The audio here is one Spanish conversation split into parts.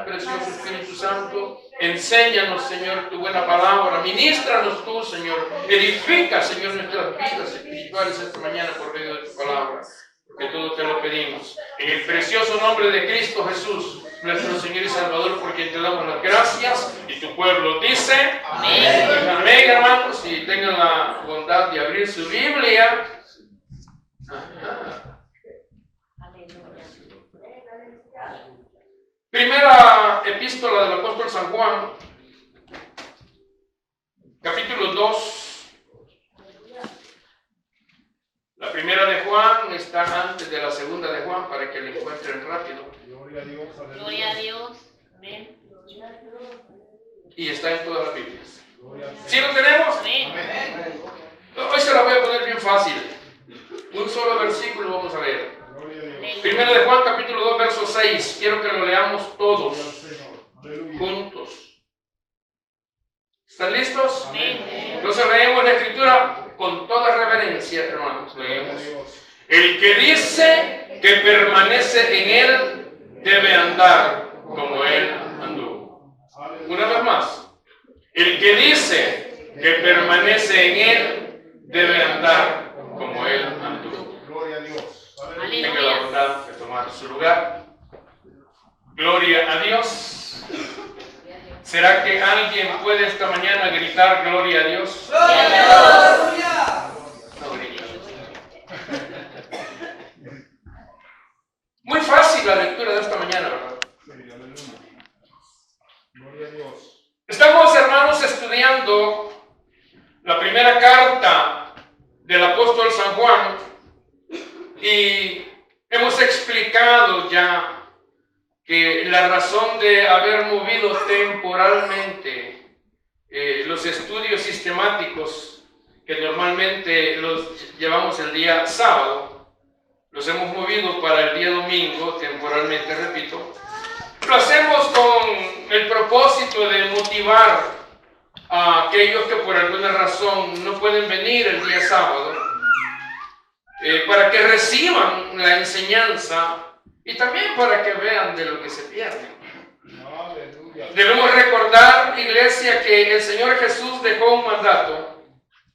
precioso Espíritu Santo. Enséñanos, Señor, tu buena palabra. Ministranos tú, Señor. Edifica, Señor, nuestras vidas espirituales esta mañana por medio de tu palabra. Porque todo te lo pedimos. En el precioso nombre de Cristo Jesús, nuestro Señor y Salvador, por quien te damos las gracias. Y tu pueblo dice: amén. Amén, hermanos. Y tengan la bondad de abrir su Biblia. Primera epístola del apóstol San Juan, capítulo 2. La primera de Juan está antes de la segunda de Juan para que la encuentren rápido. Gloria a Dios. Gloria a Dios. Amén. Y está en todas las Biblias. ¿Sí lo tenemos? Amén. Hoy se la voy a poner bien fácil. Un solo versículo vamos a leer. Primera de Juan, capítulo 2, verso 6. Quiero que lo leamos todos juntos. ¿Están listos? Amén. Entonces leemos la Escritura con toda reverencia, hermanos. Leemos. El que dice que permanece en él debe andar como él anduvo. Una vez más. El que dice que permanece en él debe andar como él anduvo. Gloria a Dios. Tenga la bondad de tomar su lugar. Gloria a Dios. ¿Será que alguien puede esta mañana gritar gloria a Dios? Gloria a Dios. No grita. Muy fácil la lectura de esta mañana, ¿verdad? Gloria a Dios. Estamos, hermanos, estudiando la primera carta del apóstol San Juan y hemos explicado ya que la razón de haber movido temporalmente los estudios sistemáticos que normalmente los llevamos el día sábado, los hemos movido para el día domingo, temporalmente, repito. Lo hacemos con el propósito de motivar a aquellos que por alguna razón no pueden venir el día sábado, para que reciban la enseñanza y también para que vean de lo que se pierden. Aleluya. Debemos recordar, iglesia, que el Señor Jesús dejó un mandato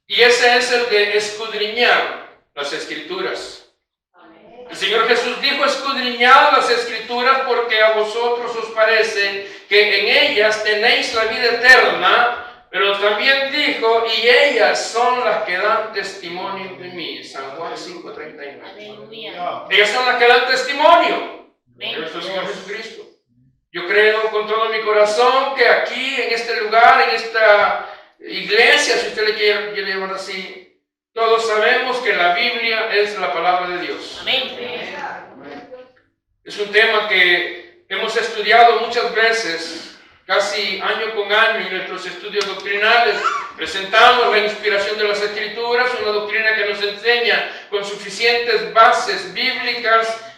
y ese es el de escudriñar las Escrituras. El Señor Jesús dijo: escudriñad las Escrituras porque a vosotros os parece que en ellas tenéis la vida eterna. Pero también dijo: y ellas son las que dan testimonio de mí. San Juan 5:39. Aleluya. Ellas son las que dan testimonio de Amén. nuestro Señor Jesucristo. Yo creo con todo mi corazón que aquí, en este lugar, en esta iglesia, si usted le quiere llamar así, todos sabemos que la Biblia es la palabra de Dios. Amén. Es un tema que hemos estudiado muchas veces, casi año con año, en nuestros estudios doctrinales. Presentamos la inspiración de las Escrituras, una doctrina que nos enseña con suficientes bases bíblicas,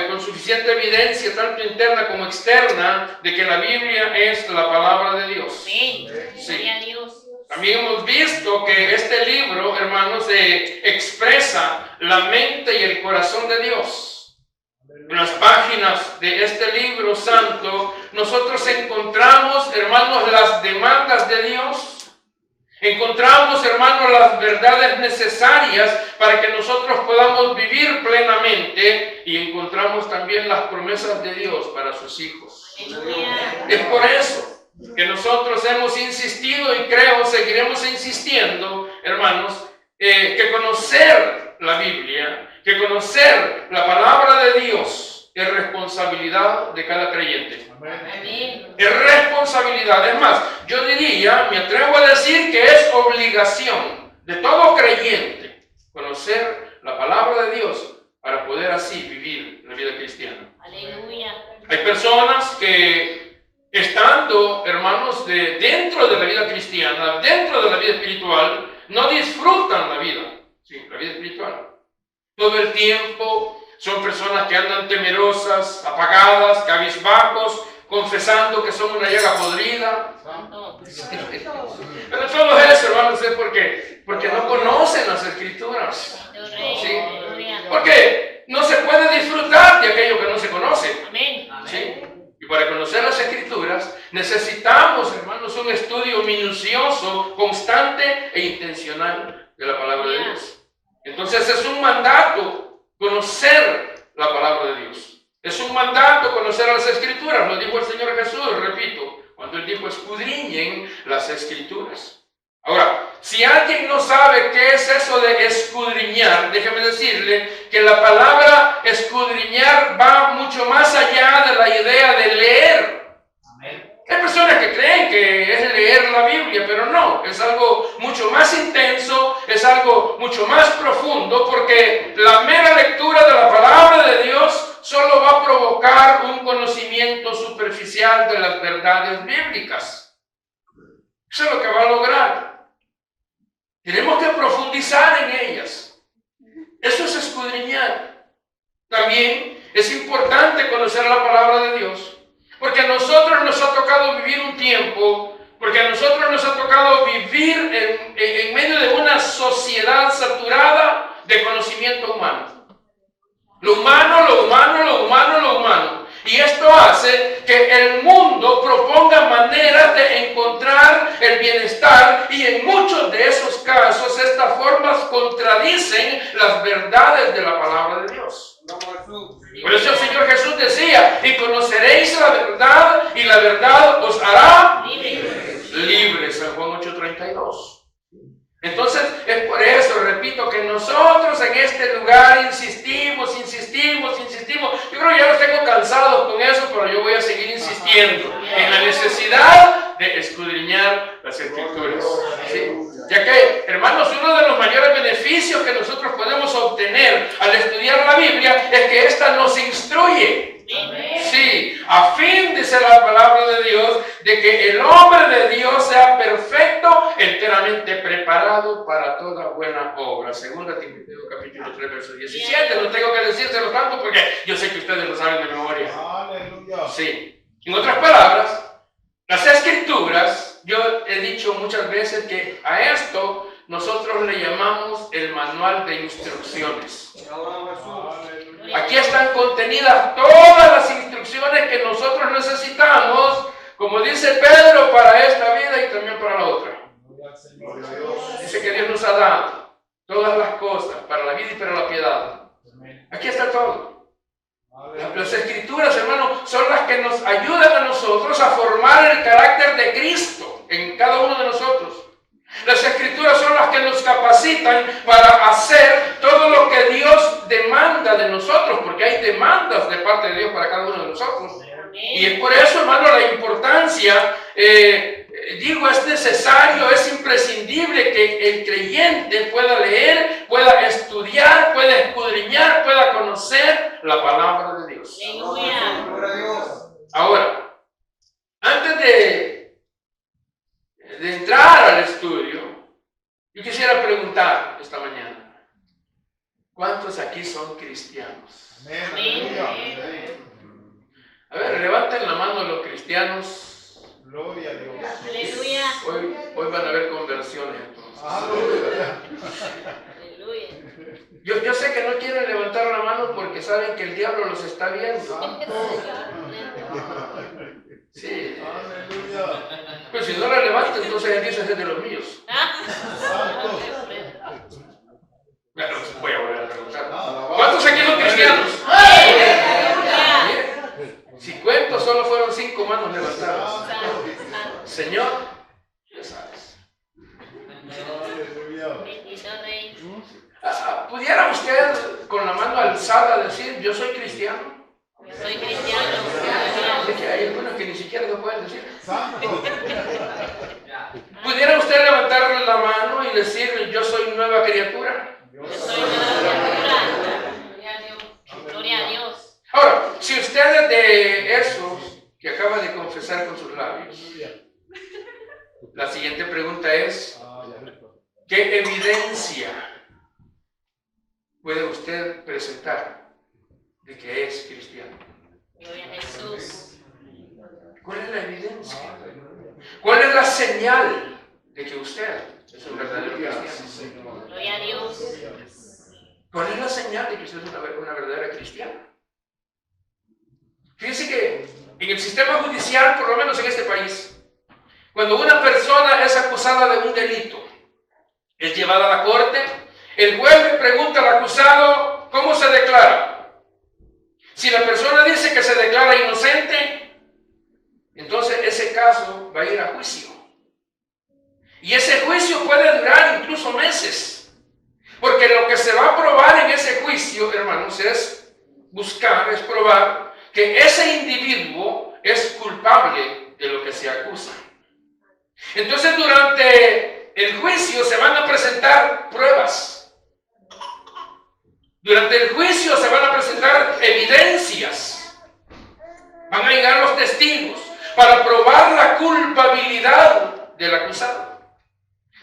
con suficiente evidencia, tanto interna como externa, de que la Biblia es la palabra de Dios. Amén. Sí. Gloria a Dios. También hemos visto que este libro, hermanos, expresa la mente y el corazón de Dios. En las páginas de este libro santo, nosotros encontramos, hermanos, las demandas de Dios. Encontramos, hermanos, las verdades necesarias para que nosotros podamos vivir plenamente, y encontramos también las promesas de Dios para sus hijos. Aleluya. Es por eso que nosotros hemos insistido, y creo seguiremos insistiendo, hermanos, que conocer la Biblia, que conocer la palabra de Dios es responsabilidad de cada creyente. Amén. Es responsabilidad. Es más, yo diría, me atrevo a decir que es obligación de todo creyente conocer la palabra de Dios para poder así vivir la vida cristiana. Aleluya. Hay personas que, estando, hermanos, dentro de la vida cristiana, dentro de la vida espiritual, no disfrutan la vida, sí, la vida espiritual. Todo el tiempo son personas que andan temerosas, apagadas, cabizbajos, confesando que son una llaga podrida. Santo. Pero todo eso, hermanos, es porque no conocen las Escrituras. Sí. Gloria. Porque no se puede disfrutar de aquello que no se conoce. Amén. ¿Sí? Y para conocer las Escrituras, necesitamos, hermanos, un estudio minucioso, constante e intencional de la palabra de Dios. Entonces es un mandato conocer la palabra de Dios. Es un mandato conocer las Escrituras. Lo dijo el Señor Jesús, repito, cuando Él dijo escudriñen las Escrituras. Ahora, si alguien no sabe qué es eso de escudriñar, déjeme decirle que la palabra escudriñar va mucho más allá de la idea de leer. Hay personas que creen que es leer la Biblia, pero no, es algo mucho más intenso, es algo mucho más profundo, porque la mera lectura de la palabra de Dios solo va a provocar un conocimiento superficial de las verdades bíblicas. Eso es lo que va a lograr. Tenemos que profundizar en ellas. Eso es escudriñar. También es importante conocer la palabra de Dios, porque a nosotros nos ha tocado vivir un tiempo, porque a nosotros nos ha tocado vivir en medio de una sociedad saturada de conocimiento humano. Lo humano, lo humano, lo humano, lo humano. Y esto hace que el mundo proponga maneras de encontrar el bienestar, y en muchos de esos casos estas formas contradicen las verdades de la palabra de Dios. Por eso el Señor Jesús decía, y conoceréis la verdad, y la verdad os hará libres. San Juan 8:32. Entonces, es por eso, repito, que nosotros en este lugar insistimos. Yo creo que ya los tengo cansados con eso, pero yo voy a seguir insistiendo en la necesidad de escudriñar las Escrituras. ¿Sí? Ya que, hermanos, uno de los mayores beneficios que nosotros podemos obtener al estudiar la Biblia es que ésta nos instruye. Sí, a fin, dice la palabra de Dios, de que el hombre de Dios sea perfecto, enteramente preparado para toda buena obra. Segunda Timoteo capítulo 3, verso 17. No tengo que decírselo tanto porque yo sé que ustedes lo saben de memoria. Aleluya. Sí. En otras palabras, las Escrituras, yo he dicho muchas veces que a esto nosotros le llamamos el manual de instrucciones. Aquí están contenidas todas las instrucciones que nosotros necesitamos, como dice Pedro, para esta vida y también para la otra. Dice que Dios nos ha dado todas las cosas para la vida y para la piedad. Aquí está todo. Las Escrituras, hermanos, son las que nos ayudan a nosotros a formar el carácter de Cristo en cada uno de nosotros. Las Escrituras son las que nos capacitan para hacer todo lo que Dios demanda de nosotros, porque hay demandas de parte de Dios para cada uno de nosotros. Y es por eso, hermano, la importancia, es necesario, es imprescindible que el creyente pueda leer, pueda estudiar, pueda escudriñar, pueda conocer la palabra de Dios. Ahora, antes de entrar al estudio, yo quisiera preguntar esta mañana, ¿cuántos aquí son cristianos? A ver, levanten la mano los cristianos. Gloria a Dios. Aleluya. Hoy van a haber conversiones entonces. Aleluya. Yo sé que no quieren levantar la mano porque saben que el diablo los está viendo. Sí. Aleluya. Pues si no la levantan, entonces él dice, es de los míos. Bueno, voy a volver a preguntar. ¿Cuántos aquí son cristianos? Si cuento, solo fueron 5 manos levantadas. Señor, ya sabes. ¿Pudiera usted con la mano alzada decir, yo soy cristiano? Soy cristiano. Es que hay algunos que ni siquiera lo pueden decir. Santo. ¿Pudiera usted levantar la mano y decir, yo soy nueva criatura? Yo soy nueva criatura. Gloria a Dios. Gloria a Dios. Ahora, si usted es de esos que acaba de confesar con sus labios, la siguiente pregunta es, ¿qué evidencia puede usted presentar de que es cristiano? Gloria a Jesús. ¿Cuál es la evidencia? ¿Cuál es la señal de que usted es un verdadero cristiano? Gloria a Dios. ¿Cuál es la señal de que usted es una verdadera cristiana? Fíjense que En el sistema judicial, por lo menos en este país, cuando una persona es acusada de un delito, es llevada a la corte, el juez le pregunta al acusado cómo se declara. Si la persona dice que se declara inocente, entonces ese caso va a ir a juicio. Y ese juicio puede durar incluso meses. Porque lo que se va a probar en ese juicio, hermanos, es probar que ese individuo es culpable de lo que se acusa. Entonces, durante el juicio se van a presentar pruebas. Durante el juicio se van a presentar evidencias. Van a llegar los testigos para probar la culpabilidad del acusado.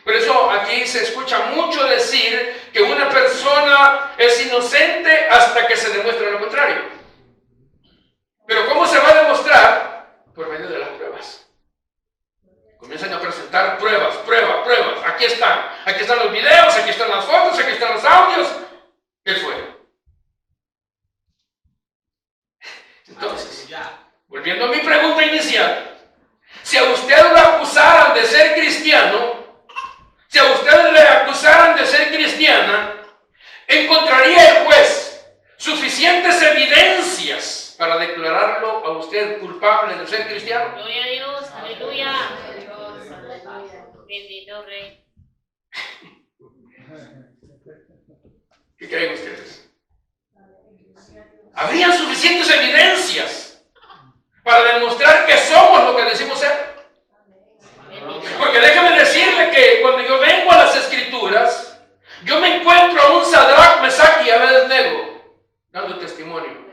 Por eso aquí se escucha mucho decir que una persona es inocente hasta que se demuestre lo contrario. Pero ¿cómo se va a demostrar? Por medio de las pruebas. Comienzan a presentar pruebas. Aquí están los videos, aquí están las fotos, aquí están los audios. Él fue. Entonces, volviendo a mi pregunta inicial, si a usted lo acusaran de ser cristiano, si a usted le acusaran de ser cristiana, ¿encontraría el juez suficientes evidencias para declararlo a usted culpable de ser cristiano? Gloria a Dios, aleluya. Bendito Rey. ¿Qué creen ustedes? ¿Habrían suficientes evidencias para demostrar que somos lo que decimos ser? Porque déjame decirle que cuando yo vengo a las Escrituras, yo me encuentro a un Sadrach, Mesach y Abednego dando testimonio.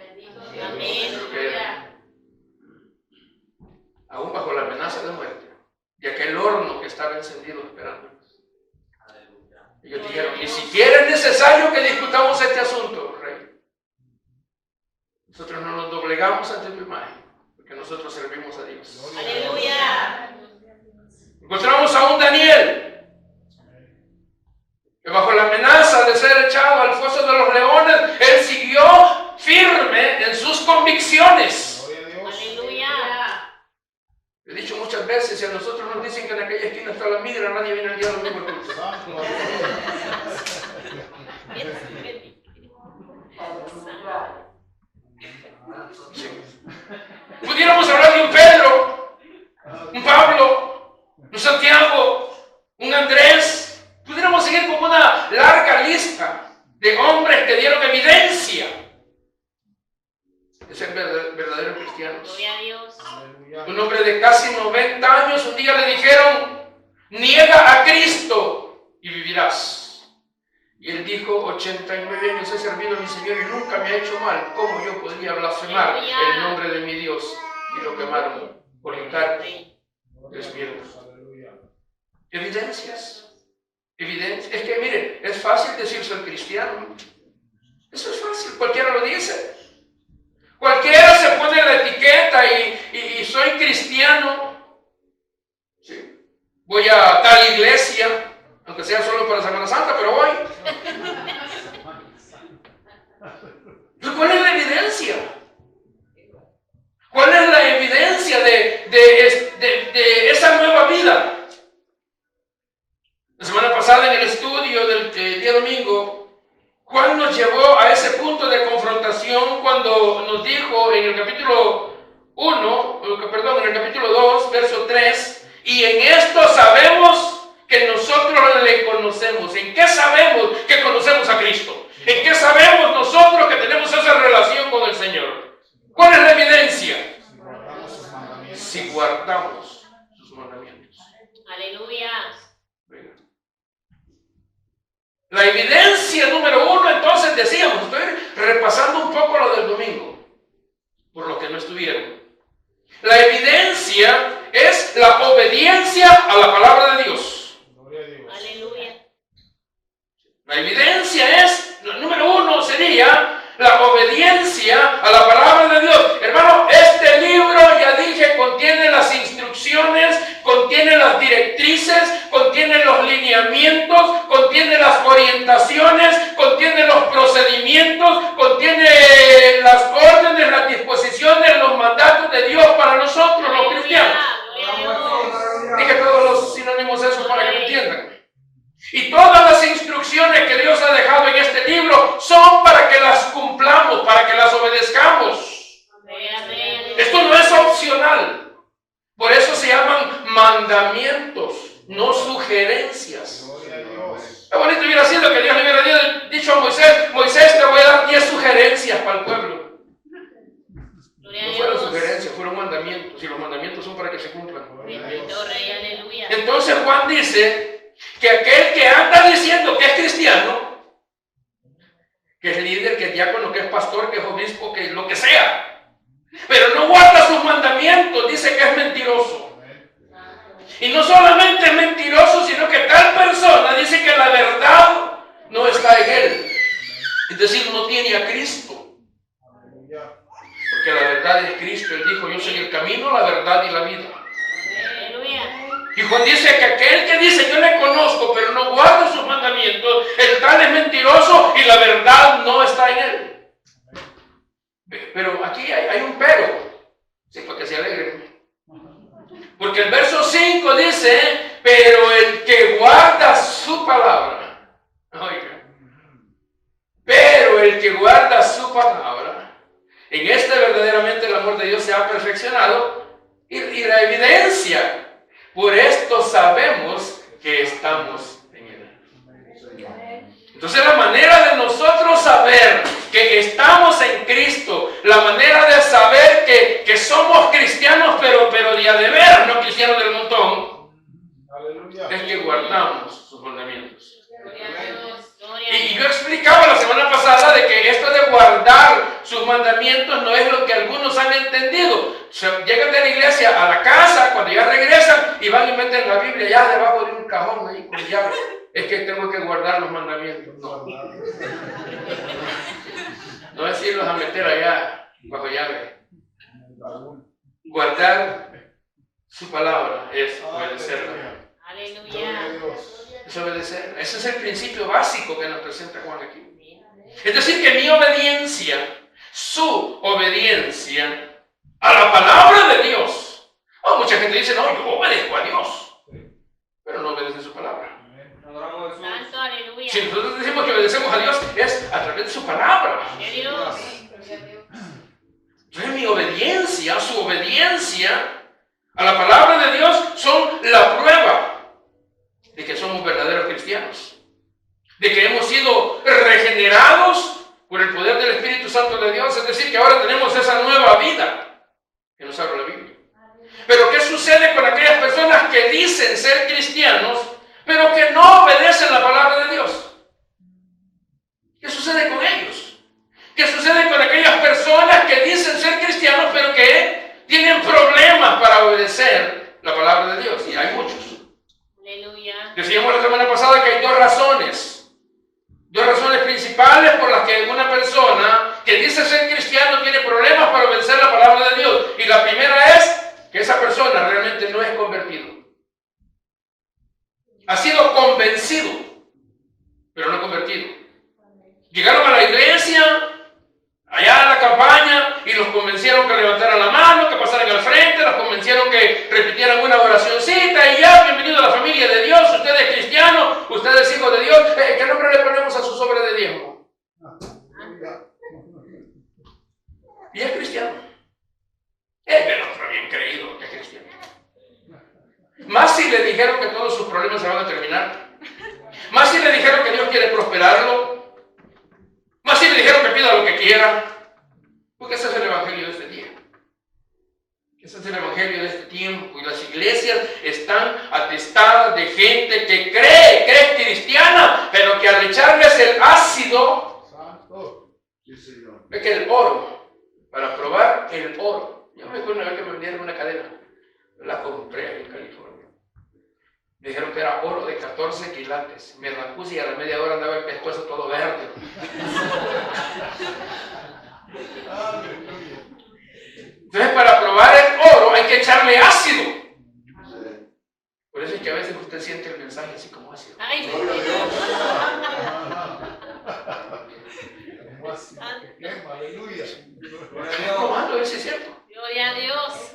Amén. Aún bajo la amenaza de muerte, de aquel horno que estaba encendido esperando. Ellos dijeron, ni siquiera es necesario que discutamos este asunto, Rey. Nosotros no nos doblegamos ante tu imagen, porque nosotros servimos a Dios. Aleluya. Encontramos a un Daniel, que bajo la amenaza de ser echado al foso de los leones, él siguió firme en sus convicciones. Aleluya. He dicho muchas veces, si a nosotros nos dicen que en aquella esquina está la migra, nadie viene al día domingo. Pudiéramos hablar de un Pedro, un Pablo, un Santiago, un Andrés. Pudiéramos seguir con una larga lista de hombres que dieron evidencia de ser verdaderos cristianos. Gloria a Dios. Un hombre de casi 90 años, un día le dijeron, niega a Cristo y vivirás. Y él dijo, 89 años he servido a mi Señor y nunca me ha hecho mal. ¿Cómo yo podría blasfemar el nombre de mi Dios? Y lo quemaron por hincar los piernas. Evidencias. Evidencias. Es que miren, es fácil decir soy cristiano. Eso es fácil, cualquiera lo dice. Cualquiera se pone la etiqueta y soy cristiano. Sí. Voy a tal iglesia, aunque sea solo para Semana Santa, pero voy. ¿Pero cuál es la evidencia? ¿Cuál es la evidencia de esa nueva vida? La semana pasada en el estudio del día domingo, Juan nos llevó a ese punto de confrontación cuando nos dijo en el capítulo 2, verso 3, y en esto sabemos que nosotros le conocemos. ¿En qué sabemos que conocemos a Cristo? ¿En qué sabemos nosotros que tenemos esa relación con el Señor? ¿Cuál es la evidencia? Si guardamos sus mandamientos. Aleluya. La evidencia número 1, entonces decíamos, estoy repasando un poco lo del domingo, por lo que no estuvieron. La evidencia es la obediencia a la palabra de Dios. Aleluya. La evidencia es, número 1 sería la obediencia a la palabra de Dios. Hermano, este libro, ya dije, contiene las instrucciones, contiene las directrices, contiene los lineamientos, contiene las orientaciones, contiene los procedimientos, contiene las órdenes, las disposiciones, los mandatos de Dios personal. Por eso se llaman mandamientos, no sugerencias. Gloria a Dios. Qué bonito hubiera sido que Dios le hubiera dicho a Moisés: Moisés, te voy a dar 10 sugerencias para el pueblo. Gloria a No fueron Dios. sugerencias, fueron mandamientos, y los mandamientos son para que se cumplan. Bendito Rey, aleluya. Entonces Juan dice que aquel que anda diciendo que es cristiano, que es líder, que es diácono, que es pastor, que es obispo, que lo que sea, pero no guarda sus mandamientos, dice que es mentiroso. Y no solamente es mentiroso, sino que tal persona dice que la verdad no está en él. Es decir, no tiene a Cristo. Aleluya. Porque la verdad es Cristo. Él dijo: yo soy el camino, la verdad y la vida. Aleluya. Y Juan dice que aquel que dice: yo le conozco, pero no guarda sus mandamientos, el tal es mentiroso y la verdad no está en él. Pero aquí hay un pero, sí, para que se alegren. Porque el verso 5 dice: pero el que guarda su palabra, oiga, pero el que guarda su palabra, en este verdaderamente el amor de Dios se ha perfeccionado, y la evidencia. Por esto sabemos que estamos en Él. Entonces la manera de nosotros saber que estamos en Cristo, la manera de saber que somos cristianos, pero de a de veras, no cristianos del montón, Aleluya. es que guardamos sus mandamientos. Gloria a Dios. Gloria a Y Dios. yo explicaba la semana pasada de que esto de guardar sus mandamientos no es lo que algunos han entendido. Llegan de la iglesia a la casa, cuando ya regresan, y van y meten la Biblia ya debajo de un cajón ahí con llave. Es que tengo que guardar los mandamientos. No, no es irlos a meter allá bajo llave. Guardar su palabra es obedecerla. Aleluya. Es obedecer. Ese es el principio básico que nos presenta Juan aquí. Es decir, que mi obediencia, su obediencia a la palabra de Dios. Oh, mucha gente dice: no, yo obedezco a Dios, pero no obedece su palabra. Santo, aleluya. Si nosotros decimos que obedecemos a Dios, es a través de su palabra. Gloria a Dios. Entonces mi obediencia, su obediencia a la palabra de Dios son la prueba de que somos verdaderos cristianos, de que hemos sido regenerados por el poder del Espíritu Santo de Dios, es decir, que ahora tenemos esa nueva vida que nos habla la Biblia. Pero ¿qué sucede con aquellas personas que dicen ser cristianos, pero que no obedecen la palabra de Dios? ¿Qué sucede con ellos? ¿Qué sucede con aquellas personas que dicen ser cristianos, pero que tienen problemas para obedecer la palabra de Dios? Y hay muchos. Aleluya. Decíamos la semana pasada que hay dos razones principales por las que una persona que dice ser cristiano tiene problemas para obedecer la palabra de Dios. Y la primera es que esa persona realmente no es convertido. Ha sido convencido, pero no convertido. Llegaron a la iglesia, allá en la campaña, y los convencieron que levantaran la mano, que pasaran al frente, los convencieron que repitieran una oracioncita, y ya, bienvenido a la familia de Dios, usted es cristiano, usted es hijo de Dios. ¿Qué nombre le ponemos a su sobre de diezmo? Y es cristiano. Es del otro bien creído que es cristiano. Más si le dijeron que todos sus problemas se van a terminar, más si le dijeron que Dios quiere prosperarlo, más si le dijeron que pida lo que quiera, porque ese es el evangelio de este día. Ese es el evangelio de este tiempo, y las iglesias están atestadas de gente que cree que es cristiana, pero que al echarles el ácido, Santo. Sí, Señor. ve que el oro, para probar el oro, yo me acuerdo una vez que me vendieron una cadena, la compré ahí en California. Me dijeron que era oro de 14 quilates. Me la puse y a la media hora andaba el pescuezo todo verde. Aleluya. Entonces, para probar el oro hay que echarle ácido. Por eso es que a veces usted siente el mensaje así como ácido. Ay, Gloria a Dios. Como así que quema, aleluya. ¿Cómo ando? Ese es cierto. gloria a Dios.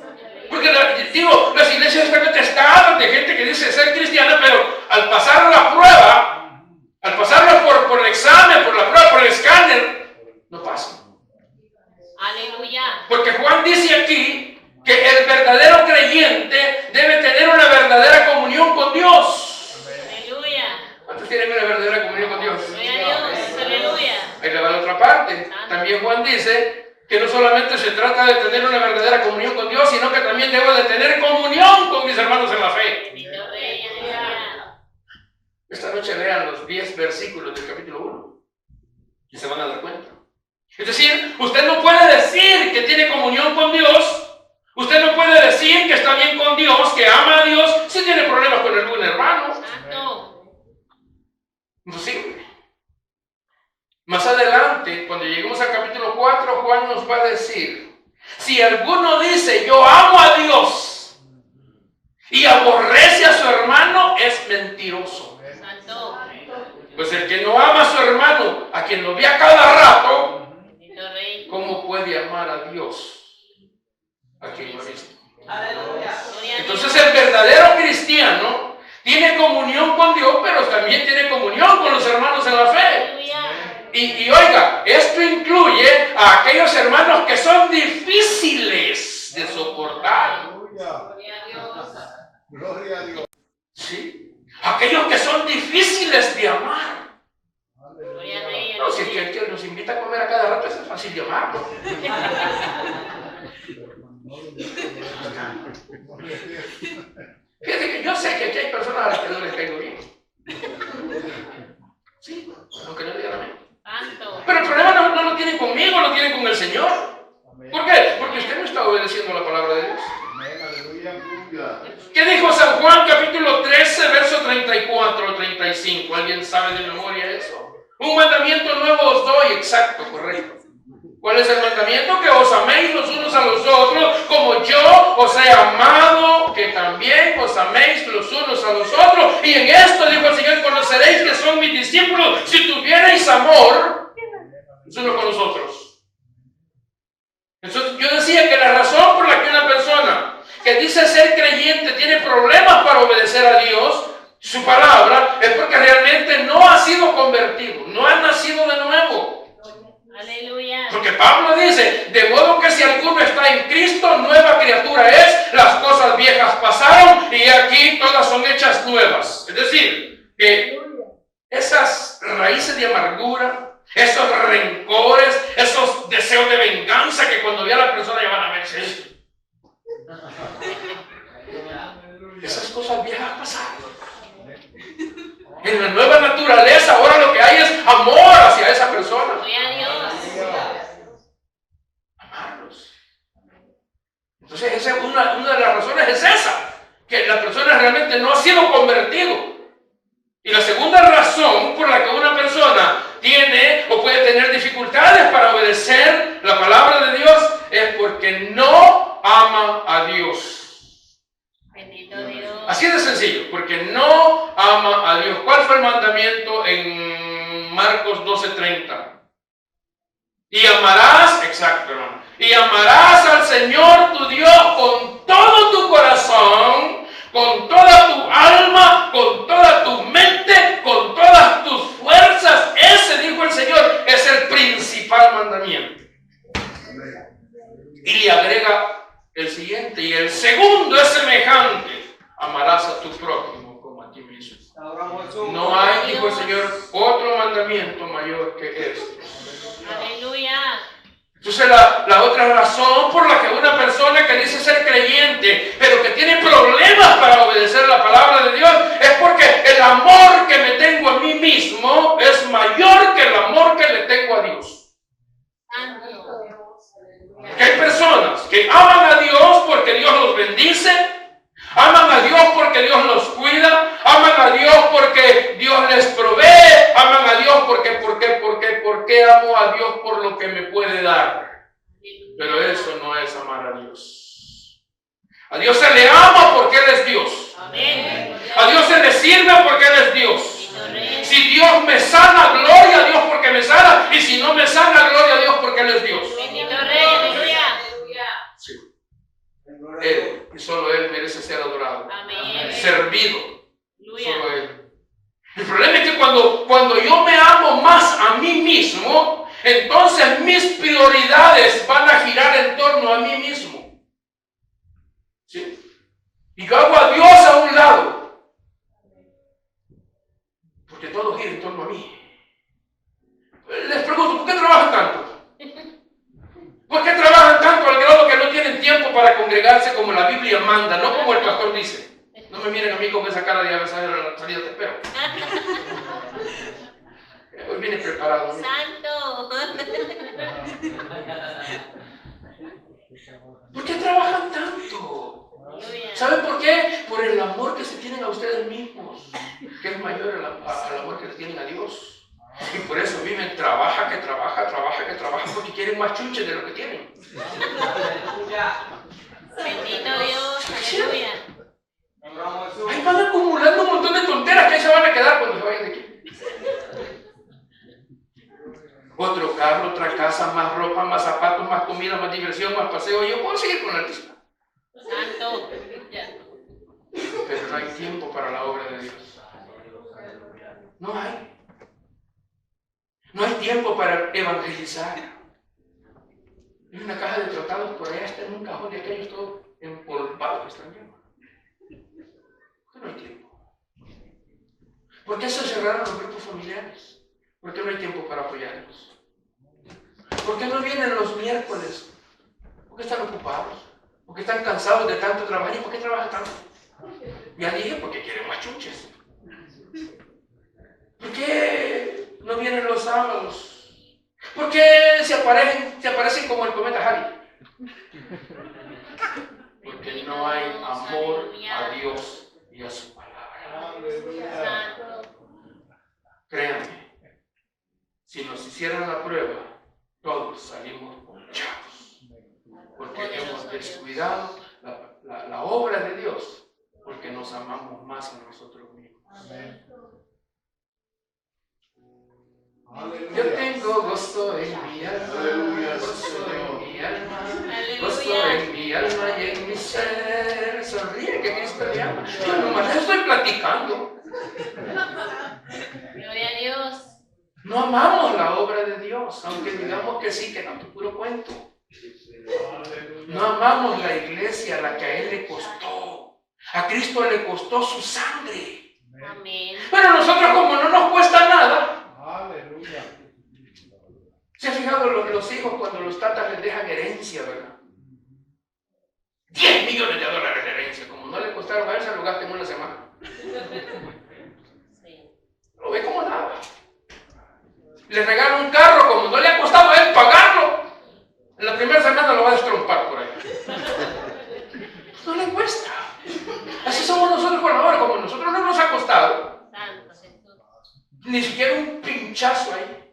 Porque las iglesias están atestadas de gente que dice ser cristiana, pero al pasar la prueba, al pasarla por el examen, por la prueba, por el escáner, no pasa. Aleluya. Porque Juan dice aquí que el verdadero creyente debe tener una verdadera comunión con Dios. Aleluya. ¿Cuántos tienen una verdadera comunión con Dios? Gloria a Dios. Aleluya. Ahí le va la otra parte. También Juan dice que no solamente se trata de tener una verdadera comunión con Dios, sino que también debo de tener comunión con mis hermanos en la fe. Bendito Rey, aleluya. Esta noche lean los 10 versículos del capítulo 1 y se van a dar cuenta. Es decir, usted no puede decir que tiene comunión con Dios, usted no puede decir que está bien con Dios, que ama a Dios, si tiene problemas con algún hermano. Santo. Imposible. Más adelante, cuando lleguemos al capítulo 4, Juan nos va a decir, si alguno dice yo amo a Dios y aborrece a su hermano, es mentiroso. Santo. Pues el que no ama a su hermano, a quien lo ve a cada rato, Bendito Rey. ¿cómo puede amar a Dios a quien no ha visto? Gloria a Dios. Entonces el verdadero cristiano tiene comunión con Dios, pero también tiene comunión con los hermanos en la fe. Aleluya. Y oiga, esto incluye a aquellos hermanos que son difíciles de soportar. Aleluya. Gloria a Dios. Gloria a Dios. ¿Sí? Aquellos que son difíciles de amar. Gloria al Rey, No, si es que aleluya. el que nos invita a comer a cada rato, es fácil de amar, ¿no? Fíjate que yo sé que aquí hay personas a las que no les caigo bien. Sí, aunque no digan a mí. Santo. Pero el problema no lo tienen conmigo, lo tienen con el Señor. ¿Por qué? Porque usted no está obedeciendo la palabra de Dios. Amén, aleluya, aleluya. ¿Qué dijo San Juan capítulo 13, verso 34 o 35? ¿Alguien sabe de memoria eso? Un mandamiento nuevo os doy, exacto, correcto. ¿Cuál es el mandamiento? Que os améis los unos a los otros, como yo os he amado, que también os améis los unos a los otros. Y en esto, dijo el Señor, conoceréis que son mis discípulos, si tuvierais amor los unos con los otros. Entonces, yo decía que la razón por la que una persona que dice ser creyente tiene problemas para obedecer a Dios, su palabra, es porque realmente no ha sido convertido, no ha nacido de nuevo. Aleluya. Porque Pablo dice, de modo que si alguno está en Cristo, nueva criatura es, las cosas viejas pasaron y aquí todas son hechas nuevas. Es decir, que esas raíces de amargura, esos rencores, esos deseos de venganza que cuando ve a la persona ya van a verse esto. Esas cosas viejas pasaron. En la nueva naturaleza ahora lo que hay es amor hacia esa persona. Gloria a Dios. Amarlos. Entonces esa es una de las razones es esa, que la persona realmente no ha sido convertido. Y la segunda razón por la que una persona tiene o puede tener dificultades para obedecer la palabra de Dios es porque no ama a Dios. Bendito Dios. Así de sencillo, porque no ama a Dios. ¿Cuál fue el mandamiento en Marcos 12:30? Y amarás, exacto, hermano, y amarás al Señor tu Dios con todo tu corazón, con toda tu alma, con toda tu mente, con todas tus fuerzas. Ese, dijo el Señor, es el principal mandamiento. Y le agrega el siguiente, y el segundo es semejante: amarás a tu prójimo como a ti mismo. No hay, dijo el Señor, otro mandamiento mayor que este. Aleluya. Entonces la otra razón por la que una persona que dice ser creyente, pero que tiene problemas para obedecer la palabra de Dios, es porque el amor que me tengo a mí mismo es mayor que el amor que le tengo a Dios. Santo. Que hay personas que aman a Dios porque Dios los bendice, aman a Dios porque Dios los cuida, aman a Dios porque Dios les provee, aman a Dios porque amo a Dios por lo que me puede dar. Pero eso no es amar a Dios. A Dios se le ama porque Él es Dios. Amén. A Dios se le sirve porque Él es Dios. Bendito Rey. Si Dios me sana, gloria a Dios porque me sana. Y si no me sana, gloria a Dios porque Él es Dios. Bendito Rey. Aleluya. Sí. Él, y solo Él merece ser adorado, Amén. servido. Aleluya. Solo Él. El problema es que cuando yo me amo más a mí mismo, entonces mis prioridades van a girar en torno a mí mismo. ¿Sí? Y yo hago a Dios a un lado. Porque todo gira en torno a mí. Les pregunto, ¿por qué trabajan tanto? ¿Por qué trabajan tanto al grado que no tienen tiempo para congregarse como la Biblia manda, no como el pastor dice? No me miren a mí con esa cara de a la salida te espero. Hoy viene preparado, ¿no? Santo. ¿Por qué trabajan tanto? ¿Saben por qué? Por el amor que se tienen a ustedes mismos, que es mayor al amor que le tienen a Dios. Y por eso viven, trabaja, porque quieren más chunches de lo que tienen. Bendito Dios, aleluya. Ahí van acumulando un montón de tonteras que ahí se van a quedar cuando se vayan de aquí. Otro carro, otra casa, más ropa, más zapatos, más comida, más diversión, más paseo. Yo puedo seguir con la lista. Santo. Pero no hay tiempo para la obra de Dios. No hay. No hay tiempo para evangelizar. Hay una caja de tratados por allá, está en un cajón de aquellos todos empolvados que están llenos. ¿Por qué no hay tiempo? ¿Por qué se cerraron los grupos familiares? ¿Por qué no hay tiempo para apoyarlos? ¿Por qué no vienen los miércoles? ¿Por qué están ocupados? ¿Por qué están cansados de tanto trabajar? ¿Y por qué trabajan tanto? Ya dije, porque quieren más chunches. ¿Por qué no vienen los sábados? ¿Por qué se aparecen como el cometa Halley? Porque no hay amor a Dios y a su palabra. Créanme, si nos hicieran la prueba, todos salimos ponchados. Porque hemos descuidado la obra de Dios, porque nos amamos más a nosotros mismos. Yo tengo gozo en mi alma, gozo en mi alma, gozo en mi alma y en mi ser. Sonríe que Cristo le ama. Yo nomás estoy platicando. Gloria a Dios. No amamos la obra de Dios, aunque digamos que sí, que no, que puro cuento. No amamos la iglesia, a la que a Él le costó. A Cristo le costó su sangre. Amén. Pero nosotros, como no nos cuesta nada, Aleluya. ¿se han fijado los hijos cuando los tatas les dejan herencia, verdad? 10 millones de dólares de herencia, como no le costaron a él, se lo gastan en una semana. Sí. Lo ve como nada. Le regalan un carro, como no le ha costado a él pagarlo, en la primera semana lo va a destrompar por ahí. No le cuesta. Así somos nosotros con la obra, como a nosotros no nos ha costado. Santo Jesús. Ni siquiera un pinchazo ahí.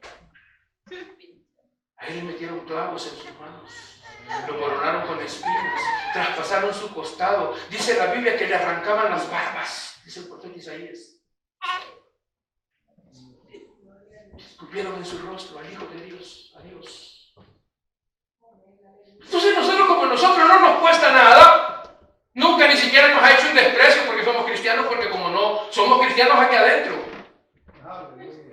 Ahí le metieron clavos en sus manos. Lo coronaron con espinas. Traspasaron su costado. Dice la Biblia que le arrancaban las barbas. Dice el profeta Isaías. Escupieron en su rostro al Hijo de Dios. A Dios. Entonces nosotros, como nosotros no nos cuesta nada, nunca ni siquiera nos ha hecho un desprecio porque somos cristianos, porque como no somos cristianos aquí adentro.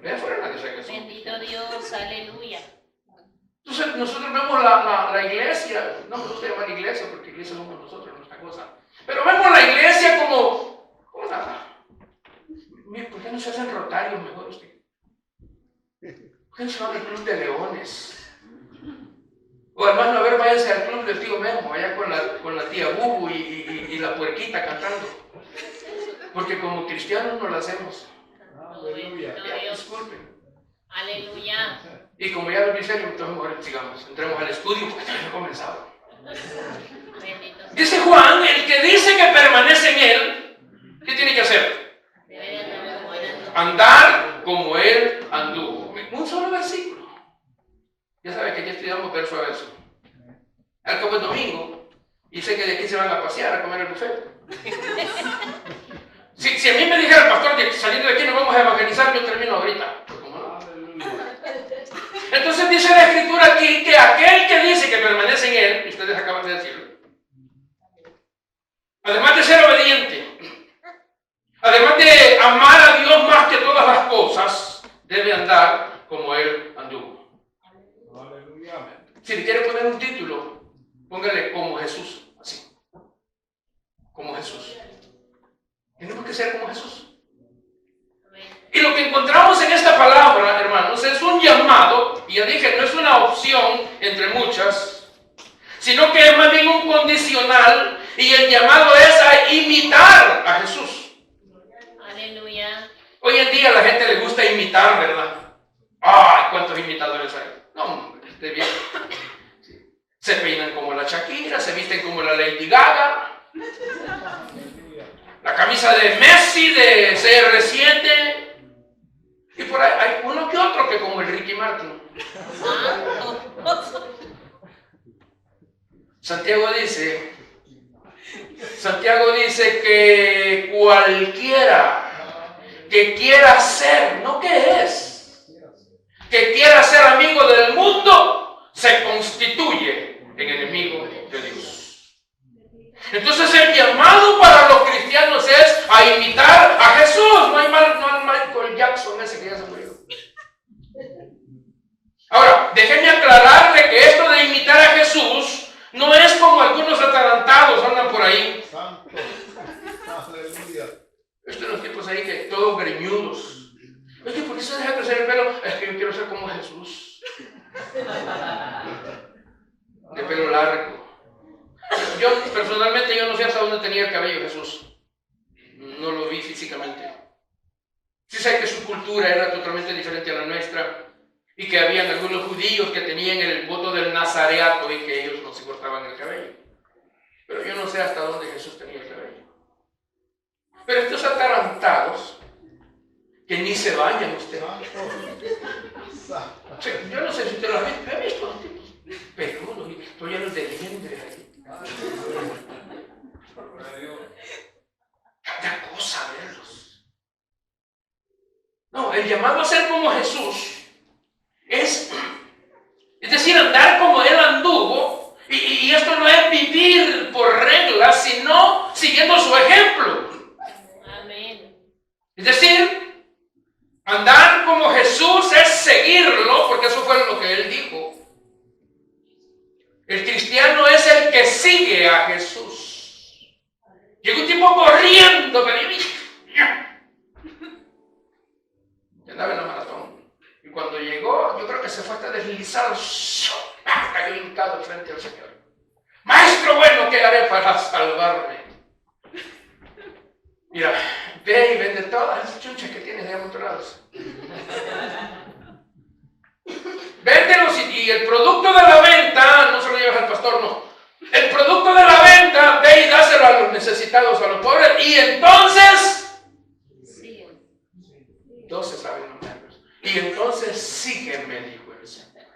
Vean fuera nadie sabe que somos. Bendito Dios, aleluya. Entonces nosotros vemos la iglesia, no me gusta llamar iglesia porque iglesia somos nosotros, nuestra cosa, pero vemos la iglesia como nada. Mire, ¿por qué no se hacen rotarios mejor usted? ¿Por qué no se van al club de leones? O además, no, a ver, váyanse al club del tío Memo, allá con la tía Bubu y la puerquita cantando. Porque como cristianos no lo hacemos. Aleluya. Ya, disculpen. Aleluya. Y como ya lo dice, entonces mejor sigamos, entremos al estudio porque todavía no ha comenzado. Bendito sea. Dice Juan, el que dice que permanece en él, ¿qué tiene que hacer? Debe de andar como él andó. Andar como él anduvo. Un solo versículo. Ya saben que aquí estudiamos verso a verso. Al cabo es domingo, y sé que de aquí se van a pasear a comer el buffet. Si a mí me dijera el pastor que saliendo de aquí nos vamos a evangelizar, yo termino ahorita. Pues, ¿cómo no? Entonces dice la Escritura aquí que aquel que dice que permanece en él, y ustedes acaban de decirlo, además de ser obediente, además de amar a Dios más que todas las cosas, debe andar como él anduvo. Aleluya. Si le quiere poner un título, póngale como Jesús, así. como Jesús. Tenemos que ser como Jesús. Amén. Y lo que encontramos en esta palabra, hermanos, es un llamado, y ya dije, no es una opción entre muchas, sino que es más bien un condicional, y el llamado es a imitar a Jesús. Aleluya. Hoy en día a la gente le gusta imitar, ¿verdad? ¡Ay, cuántos imitadores hay! No, hombre, esté bien. Sí. Se peinan como la Shakira, se visten como la Lady Gaga. La camisa de Messi, de CR7. Y por ahí hay uno que otro que como el Ricky Martin. Santiago dice que cualquiera que quiera ser, no que es, que quiera ser amigo del mundo, se constituye en enemigo de Dios. Entonces el llamado para los cristianos es a imitar a Jesús. No hay Michael Jackson ese que ya se murió. Ahora, déjenme aclararle que esto de imitar a Jesús no es como algunos atarantados andan por ahí. Santo. Aleluya. Estos son los tipos ahí que todos greñudos. Oye, ¿por qué se deja crecer el pelo? Es que yo quiero ser como Jesús. De pelo largo. Yo personalmente yo no sé hasta dónde tenía el cabello Jesús. No lo vi físicamente. Sí sé que su cultura era totalmente diferente a la nuestra y que habían algunos judíos que tenían el voto del nazareato y que ellos no se cortaban el cabello. Pero yo no sé hasta dónde Jesús tenía el cabello. Pero estos atarantados que ni se bañan usted. Santo. Yo no sé si usted lo ha visto los tipos peludos y todos llenos de liendres ahí. Cada cosa verlos. No, el llamado a ser como Jesús es decir, andar como Él anduvo, y esto no es vivir por reglas, sino siguiendo su ejemplo. Amén. Es decir, andar como Jesús es seguirlo, porque eso fue lo que Él dijo. El cristiano es el que sigue a Jesús. Llegó un tipo corriendo, y andaba en la maratón. Y cuando llegó, yo creo que se fue hasta deslizado, cayó hincado frente al Señor. Maestro bueno, ¿qué haré para salvarme? Mira, ve y vende todas esas chunchas que tienes de amontonados. Véndelos y el producto de la venta, no se lo llevas al pastor, no. El producto de la venta, ve y dáselo a los necesitados, a los pobres, y entonces, Sí. 12 saben nombrarlos. Y entonces sígueme, dijo el Señor.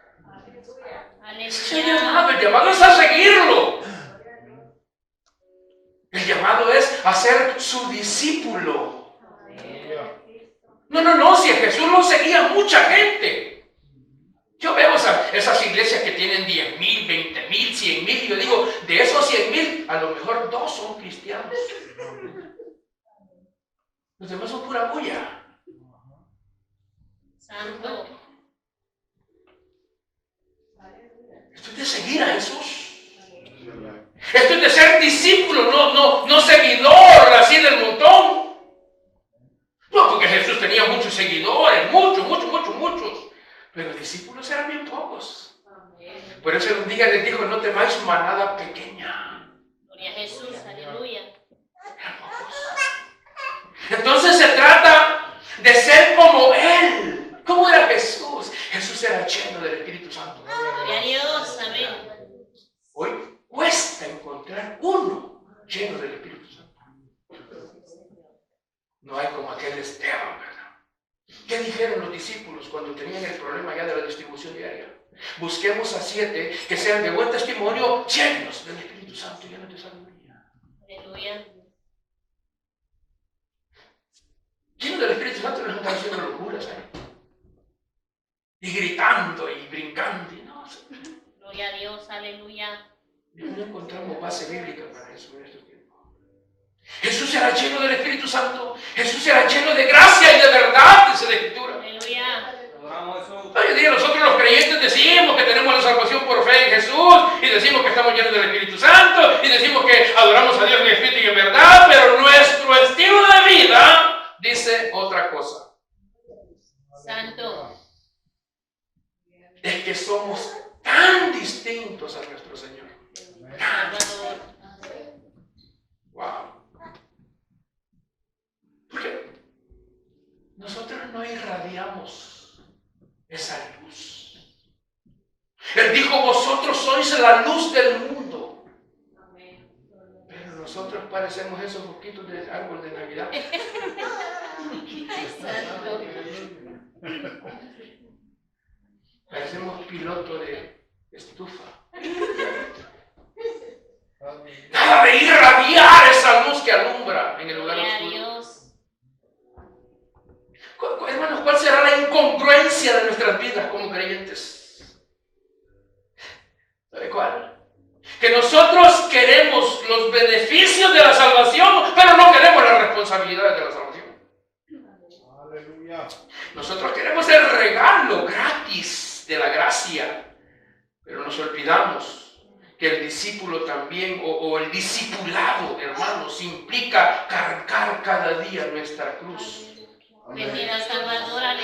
Ese llamado, el llamado es a seguirlo. El llamado es a ser su discípulo. No, si a Jesús lo seguía mucha gente. Yo veo esas iglesias que tienen 10,000, 20,000, 100,000, y yo digo, de esos 100,000, a lo mejor 2 son cristianos. Los demás son pura bulla. Santo. Esto es de seguir a Jesús. Esto es de ser discípulo, no seguidor así del montón. No, porque Jesús tenía muchos seguidores, muchos. Pero discípulos eran bien pocos. Por eso un día les dijo, no temáis manada pequeña. Gloria a Jesús, aleluya. Eran pocos. Entonces se trata de ser como Él. ¿Cómo era Jesús? Jesús era lleno del Espíritu Santo. Gloria a Dios, amén. Hoy cuesta encontrar uno lleno del Espíritu Santo. No hay como aquel Esteban, ¿verdad? ¿Qué dijeron los discípulos cuando tenían el problema ya de la distribución diaria? Busquemos a 7 que sean de buen testimonio, llenos del Espíritu Santo, llenos de sabiduría. Aleluya. Llenos del Espíritu Santo no están haciendo locuras, ¿eh? Y gritando y brincando. Y no, Gloria a Dios, aleluya. no encontramos base bíblica para eso en estos tiempos. Jesús era lleno del Espíritu Santo. Jesús era lleno de gracia y de verdad, dice la Escritura. Aleluya. Hoy en día nosotros los creyentes decimos que tenemos la salvación por fe en Jesús, y decimos que estamos llenos del Espíritu Santo, y decimos que adoramos a Dios en espíritu y en verdad, nosotros no irradiamos esa luz. Él dijo, vosotros sois la luz del mundo. Pero nosotros parecemos esos foquitos de árbol de Navidad. Parecemos piloto de estufa. Nada de irradiar esa luz que alumbra en el lugar oscuro. Hermanos, ¿cuál será la incongruencia de nuestras vidas como creyentes? ¿Sabe cuál? Que nosotros queremos los beneficios de la salvación, pero no queremos las responsabilidades de la salvación. Aleluya. Nosotros queremos el regalo gratis de la gracia, pero nos olvidamos que el discípulo también, o el discipulado, hermanos, implica cargar cada día nuestra cruz.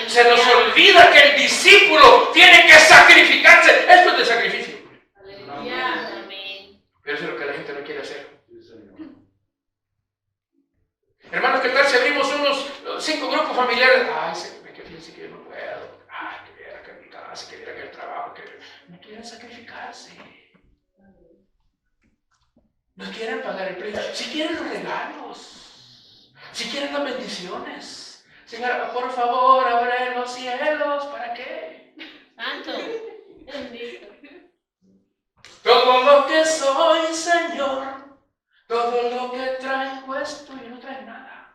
Se nos olvida que el discípulo tiene que sacrificarse. Esto es de sacrificio. Pero eso es lo que la gente no quiere hacer. Hermanos, ¿qué tal si abrimos unos 5 grupos familiares? Ay, que fíjense que yo no puedo. Ay, que viera que en mi casa, que viera que el trabajo. Que no quieren sacrificarse. No quieren pagar el precio. Si quieren los regalos. Si quieren las bendiciones. Señora, por favor, abre los cielos. ¿Para qué? Santo. Bendito. Todo lo que soy, Señor, todo lo que traigo es tuyo, no traes nada.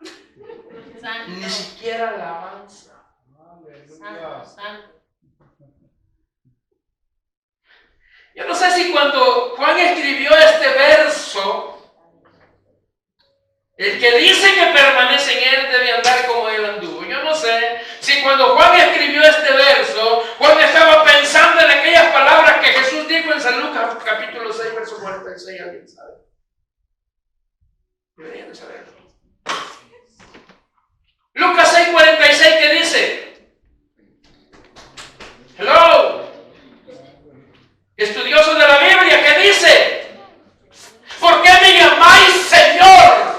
Santo. Ni siquiera alabanza. Santo, santo. Yo no sé si cuando Juan escribió este verso, el que dice que permanece en él debe andar como él anduvo. Yo no sé si cuando Juan escribió este verso, Juan estaba pensando en aquellas palabras que Jesús dijo en San Lucas capítulo 6, verso 46. ¿Alguien sabe? Deberían de saberlo. Lucas 6, 46, ¿qué dice? Hello. Estudiosos de la Biblia, ¿qué dice? ¿Por qué me llamáis Señor?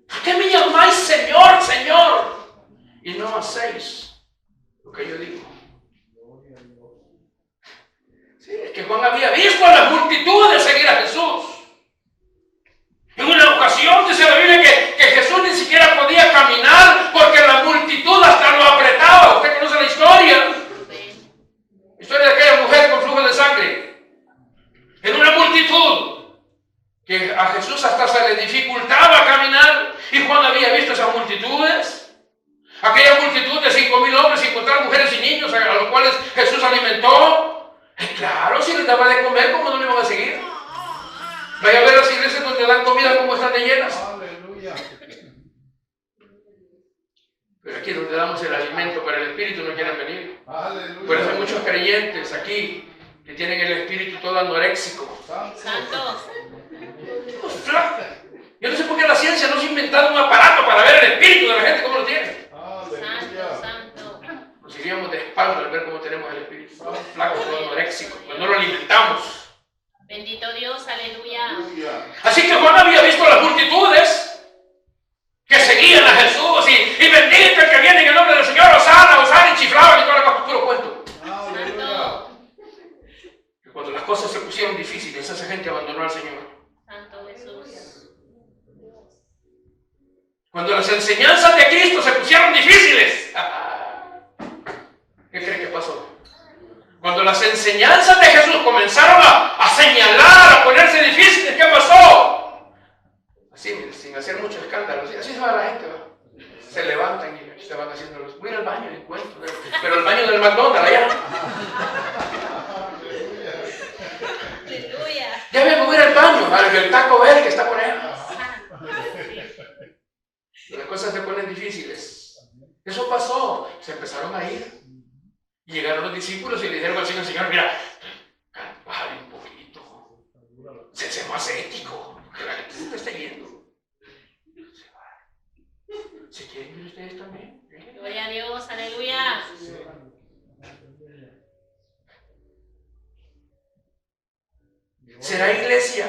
¿Por qué me llamáis Señor, Señor? Y no hacéis lo que yo digo. Sí, es que Juan había visto a las multitudes seguir a Jesús. En una ocasión dice la Biblia que Jesús ni siquiera podía caminar porque la multitud hasta lo apretaba. Usted conoce la historia. La historia de aquella mujer con flujo de sangre. En una multitud que a Jesús hasta se le dificultaba caminar, y Juan había visto esas multitudes, aquella multitud de 5,000 hombres sin contar mujeres y niños a los cuales Jesús alimentó. Claro, si les daba de comer, ¿cómo no le iban a seguir? Vaya a ver las iglesias donde dan comida como están de llenas. Aleluya. Pero aquí donde damos el alimento para el espíritu no quieren venir. Aleluya. Por eso hay muchos creyentes aquí que tienen el espíritu todo anoréxico. Santo. Yo no sé por qué la ciencia no se ha inventado un aparato para ver el espíritu de la gente, cómo lo tiene. Santo, santo. Nos iríamos de espalda al ver cómo tenemos el espíritu. Estamos flacos, todo anoréxico, pues no lo alimentamos. Bendito Dios, aleluya. Así que Juan había visto las multitudes que seguían a Jesús y bendito el que viene en el nombre del Señor, Osana, y chiflaban y todo lo puro cuento. Santo. Que cuando las cosas se pusieron difíciles, esa gente abandonó al Señor. Santo Jesús. Cuando las enseñanzas de Cristo se pusieron difíciles, ¿qué creen que pasó? Cuando las enseñanzas de Jesús comenzaron a señalar, a ponerse difíciles, ¿qué pasó? Así, mire, sin hacer mucho escándalo, así se va la gente, ¿va? Se levantan y se van haciendo los... Voy a ir al baño y encuentro, pero el baño del McDonald's allá. Aleluya. Ya vengo a ir al baño, al Taco Bell que está por allá. Las cosas se ponen difíciles. Eso pasó, se empezaron a ir. Y llegaron los discípulos y le dijeron al Señor, mira, bájale un poquito. Sé más ético, que la gente se te está yendo. Se va. ¿Se quieren ir ustedes también? Gloria a Dios, aleluya. ¿Será, iglesia,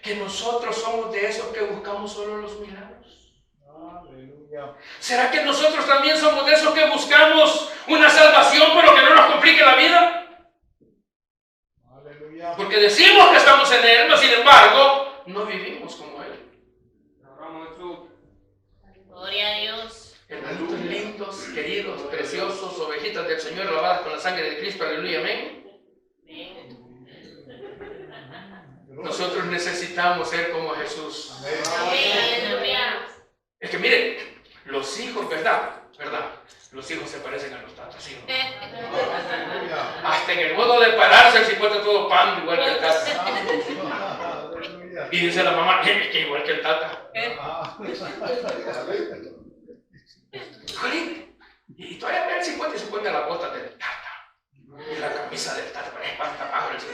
que nosotros somos de esos que buscamos solo los milagros? Aleluya. ¿Será que nosotros también somos de esos que buscamos una salvación pero que no nos complique la vida? Aleluya. Porque decimos que estamos en Él, pero sin embargo, no vivimos como Él. Gloria a Dios. Hermanitos lindos, queridos, preciosos, ovejitas del Señor lavadas con la sangre de Cristo, aleluya, amén. Nosotros necesitamos ser como Jesús. Amén. Es que miren, los hijos, ¿verdad? Los hijos se parecen a los tatas, ¿sí o no? Aleluya. Hasta en el modo de pararse, se encuentra todo pan igual que el tata. Aleluya. Y dice la mamá, que igual que el tata. Jolín, y todavía ve el 50 y 50 la bota del tata. Y la camisa del tata, pero es pantapájaros.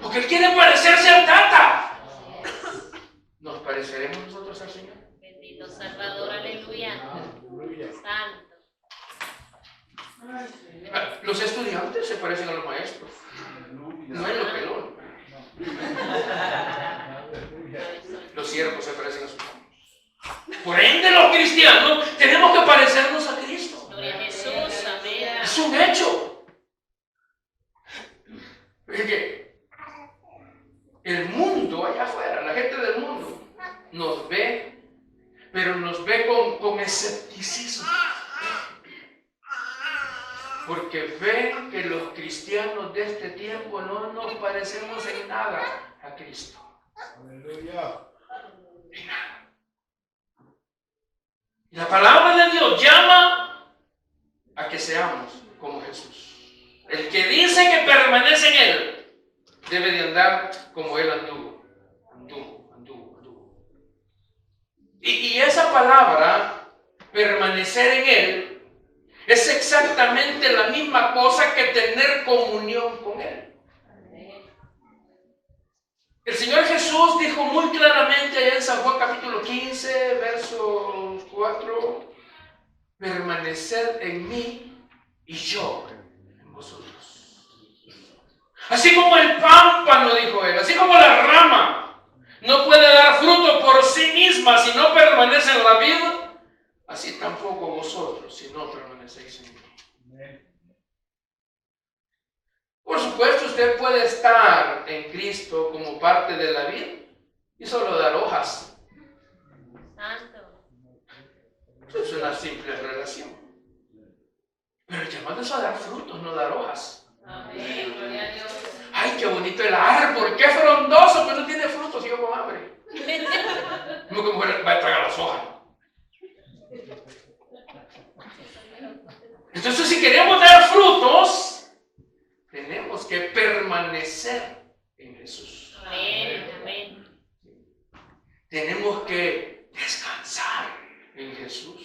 Porque él quiere parecerse al tata. ¿Nos pareceremos nosotros al Señor? Bendito Salvador, aleluya. Santo. Los estudiantes se parecen a los maestros. No es lo pelón. Los siervos se parecen a sus amos. Por ende, los cristianos tenemos que parecernos a Cristo. Gloria a Jesús, amén. Es un hecho. Es que el mundo allá afuera, la gente del mundo, nos ve, pero nos ve con escepticismo. Porque ven que los cristianos de este tiempo no nos parecemos en nada a Cristo. Aleluya. En nada. Y la palabra de Dios llama a que seamos como Jesús. El que dice que permanece en Él debe de andar como Él anduvo. Y esa palabra, permanecer en Él, es exactamente la misma cosa que tener comunión con Él. El Señor Jesús dijo muy claramente en San Juan capítulo 15, verso 4, permaneced en mí y yo en vosotros. Así como el pámpano, dijo Él, así como la rama no puede dar fruto por sí misma si no permanece en la vida, así tampoco vosotros si no permanecéis en mí. Por supuesto, usted puede estar en Cristo como parte de la vida y solo dar hojas. Santo. Es una simple relación. Pero el llamado es a dar frutos, no dar hojas. Amén. Gloria a Dios. ¡Ay, qué bonito el árbol! ¡Qué frondoso! Pero no tiene frutos y yo con hambre. ¿Cómo que mujer va a tragar las hojas? Entonces, si queremos dar frutos, tenemos que permanecer en Jesús. Amén. Amén. Tenemos que descansar en Jesús.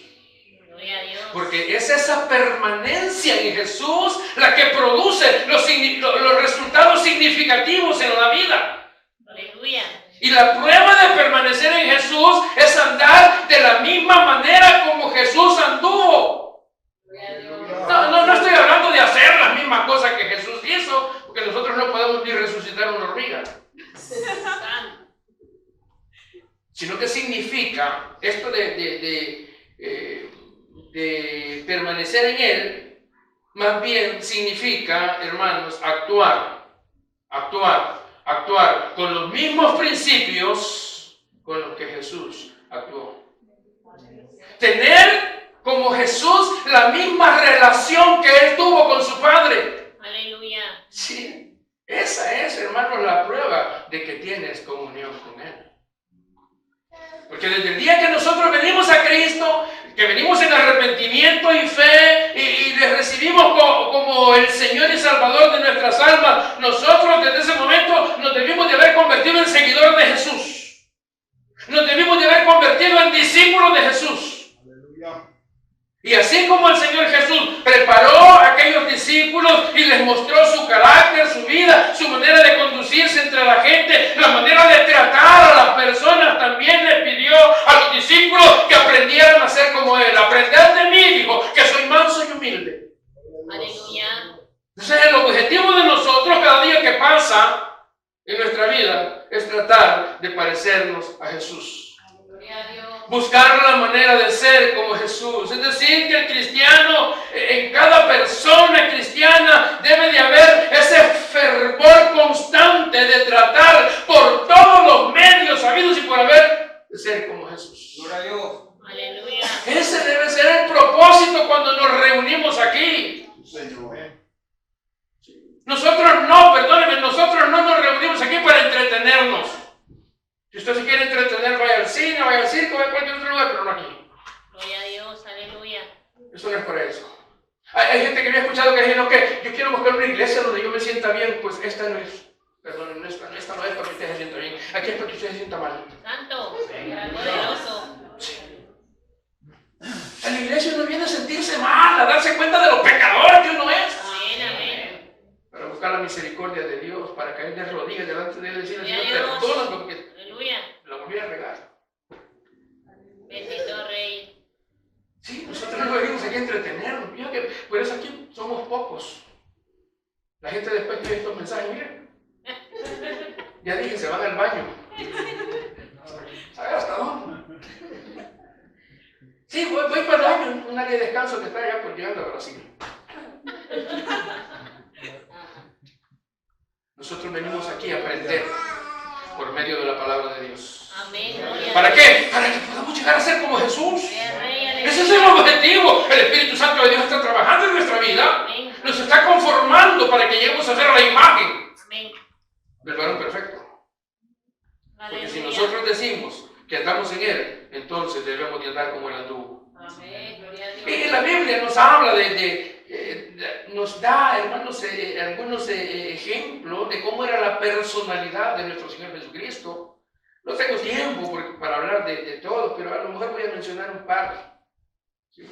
Gloria a Dios. Porque es esa permanencia en Jesús la que produce los resultados significativos en la vida. Aleluya. Y la prueba de permanecer en Jesús es andar de la misma manera como Jesús anduvo. Gloria a Dios. No estoy hablando de hacer las mismas cosas que Jesús hizo, porque nosotros no podemos ni resucitar una hormiga. Santo. Sino que significa esto de permanecer en Él, más bien significa, hermanos, actuar con los mismos principios con los que Jesús actuó. Tener como Jesús la misma relación que Él tuvo con su Padre. Aleluya. Sí, esa es, hermanos, la prueba de que tienes comunión con Él. Porque desde el día que nosotros venimos a Cristo, que venimos en arrepentimiento y fe y le recibimos como el Señor y Salvador de nuestras almas, nosotros desde ese momento nos debimos de haber convertido en seguidor de Jesús. Nos debimos de haber convertido en discípulos de Jesús. Aleluya. Y así como el Señor Jesús preparó a aquellos discípulos y les mostró su carácter, su vida, su manera de conducirse entre la gente, la manera de tratar a las personas, también les pidió a los discípulos que aprendieran a ser como Él. Aprended de mí, dijo, que soy manso y humilde. Aleluya. Entonces el objetivo de nosotros cada día que pasa en nuestra vida es tratar de parecernos a Jesús. Buscar la manera de ser como Jesús. Es decir, que el cristiano, en cada persona cristiana, debe de haber ese fervor constante de tratar por todos los medios habidos y por haber de ser como Jesús. Gloria a Dios. Aleluya. Ese debe ser el propósito cuando nos reunimos aquí. Señor. Nosotros no nos reunimos aquí para entretenernos. Si usted se quiere entretener, vaya al cine, vaya al circo, vaya a cualquier otro lugar, pero no aquí. Gloria a Dios, aleluya. Eso no es para eso. Hay gente que me ha escuchado que dice, no, que yo quiero buscar una iglesia donde yo me sienta bien. Pues esta no es. Perdón, esta no es para que usted se sienta bien. Aquí es para que usted se sienta mal. Santo, poderoso. A la iglesia uno viene a sentirse mal, a darse cuenta de lo pecador que uno es. Amén, amén. Para buscar la misericordia de Dios, para caer de rodillas delante de Él y decirle, Señor, Gloria a Dios. perdóname porque Aleluya. la volví a regar. Bendito Rey. Sí, nosotros no venimos aquí a entretenernos. Mira que por eso aquí somos pocos. La gente después que ve estos mensajes, miren. Ya dije, se van al baño. ¿Sabes hasta dónde? Sí, voy para el baño, un área de descanso que está allá por llegando a Brasil. Nosotros venimos aquí a aprender por medio de la palabra de Dios. Amén. Gloria a ¿Para Dios. qué? Para que podamos llegar a ser como Jesús. Gloria al Rey, aleluya. Ese es el objetivo. El Espíritu Santo de Dios está trabajando en nuestra vida. Amén. Nos está conformando para que lleguemos a ser la imagen Amén. del varón perfecto. Porque si Aleluya. nosotros decimos que andamos en Él, entonces debemos de andar como Él anduvo. Amén. Gloria a Dios. Y la Biblia nos habla nos da, hermanos, algunos ejemplos de cómo era la personalidad de nuestro Señor Jesucristo. No tengo tiempo para hablar de todo, pero a lo mejor voy a mencionar un par. ¿Sí?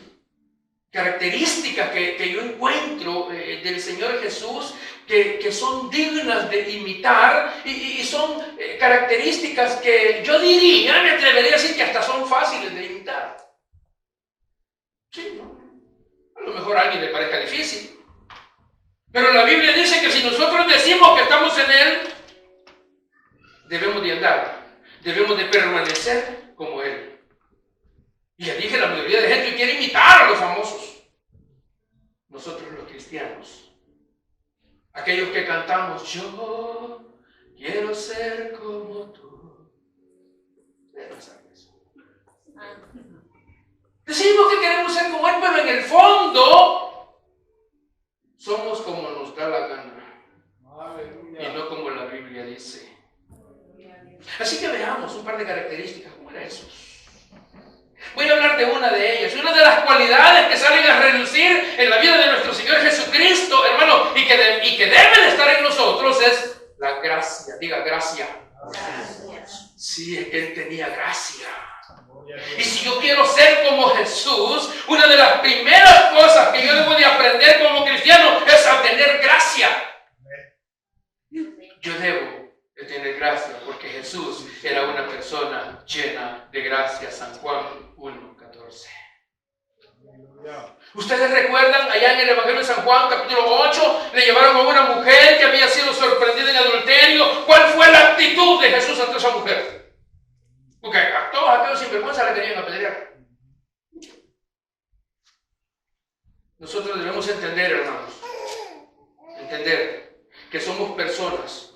Características que yo encuentro del Señor Jesús que son dignas de imitar y son características que yo diría, me atrevería a decir que hasta son fáciles de imitar. Sí, ¿no? A lo mejor a alguien le parezca difícil. Pero la Biblia dice que si nosotros decimos que estamos en Él, debemos de andar, debemos de permanecer como Él. Y ya dije, la mayoría de gente quiere imitar a los famosos. Nosotros los cristianos, aquellos que cantamos, yo quiero ser como tú. Debemos saber eso. Decimos que queremos ser como Él, pero en el fondo somos como nos da la gana. Aleluya. Y no como la Biblia dice. Así que veamos un par de características. ¿Cómo era eso? Voy a hablar de una de ellas. Una de las cualidades que salen a relucir en la vida de nuestro Señor Jesucristo, hermano, y que debe de estar en nosotros es la gracia. Diga gracia. Gracias. Sí, es que Él tenía gracia. Y si yo quiero ser como Jesús, una de las primeras cosas que yo debo de aprender como cristiano es a tener gracia. Yo debo de tener gracia porque Jesús era una persona llena de gracia. San Juan 1:14. Ustedes recuerdan allá en el Evangelio de San Juan capítulo 8, le llevaron a una mujer que había sido sorprendida en adulterio. ¿Cuál fue la actitud de Jesús ante esa mujer? Porque a todos aquellos sinvergüenza la querían apedrear. Nosotros debemos entender, hermanos, entender que somos personas.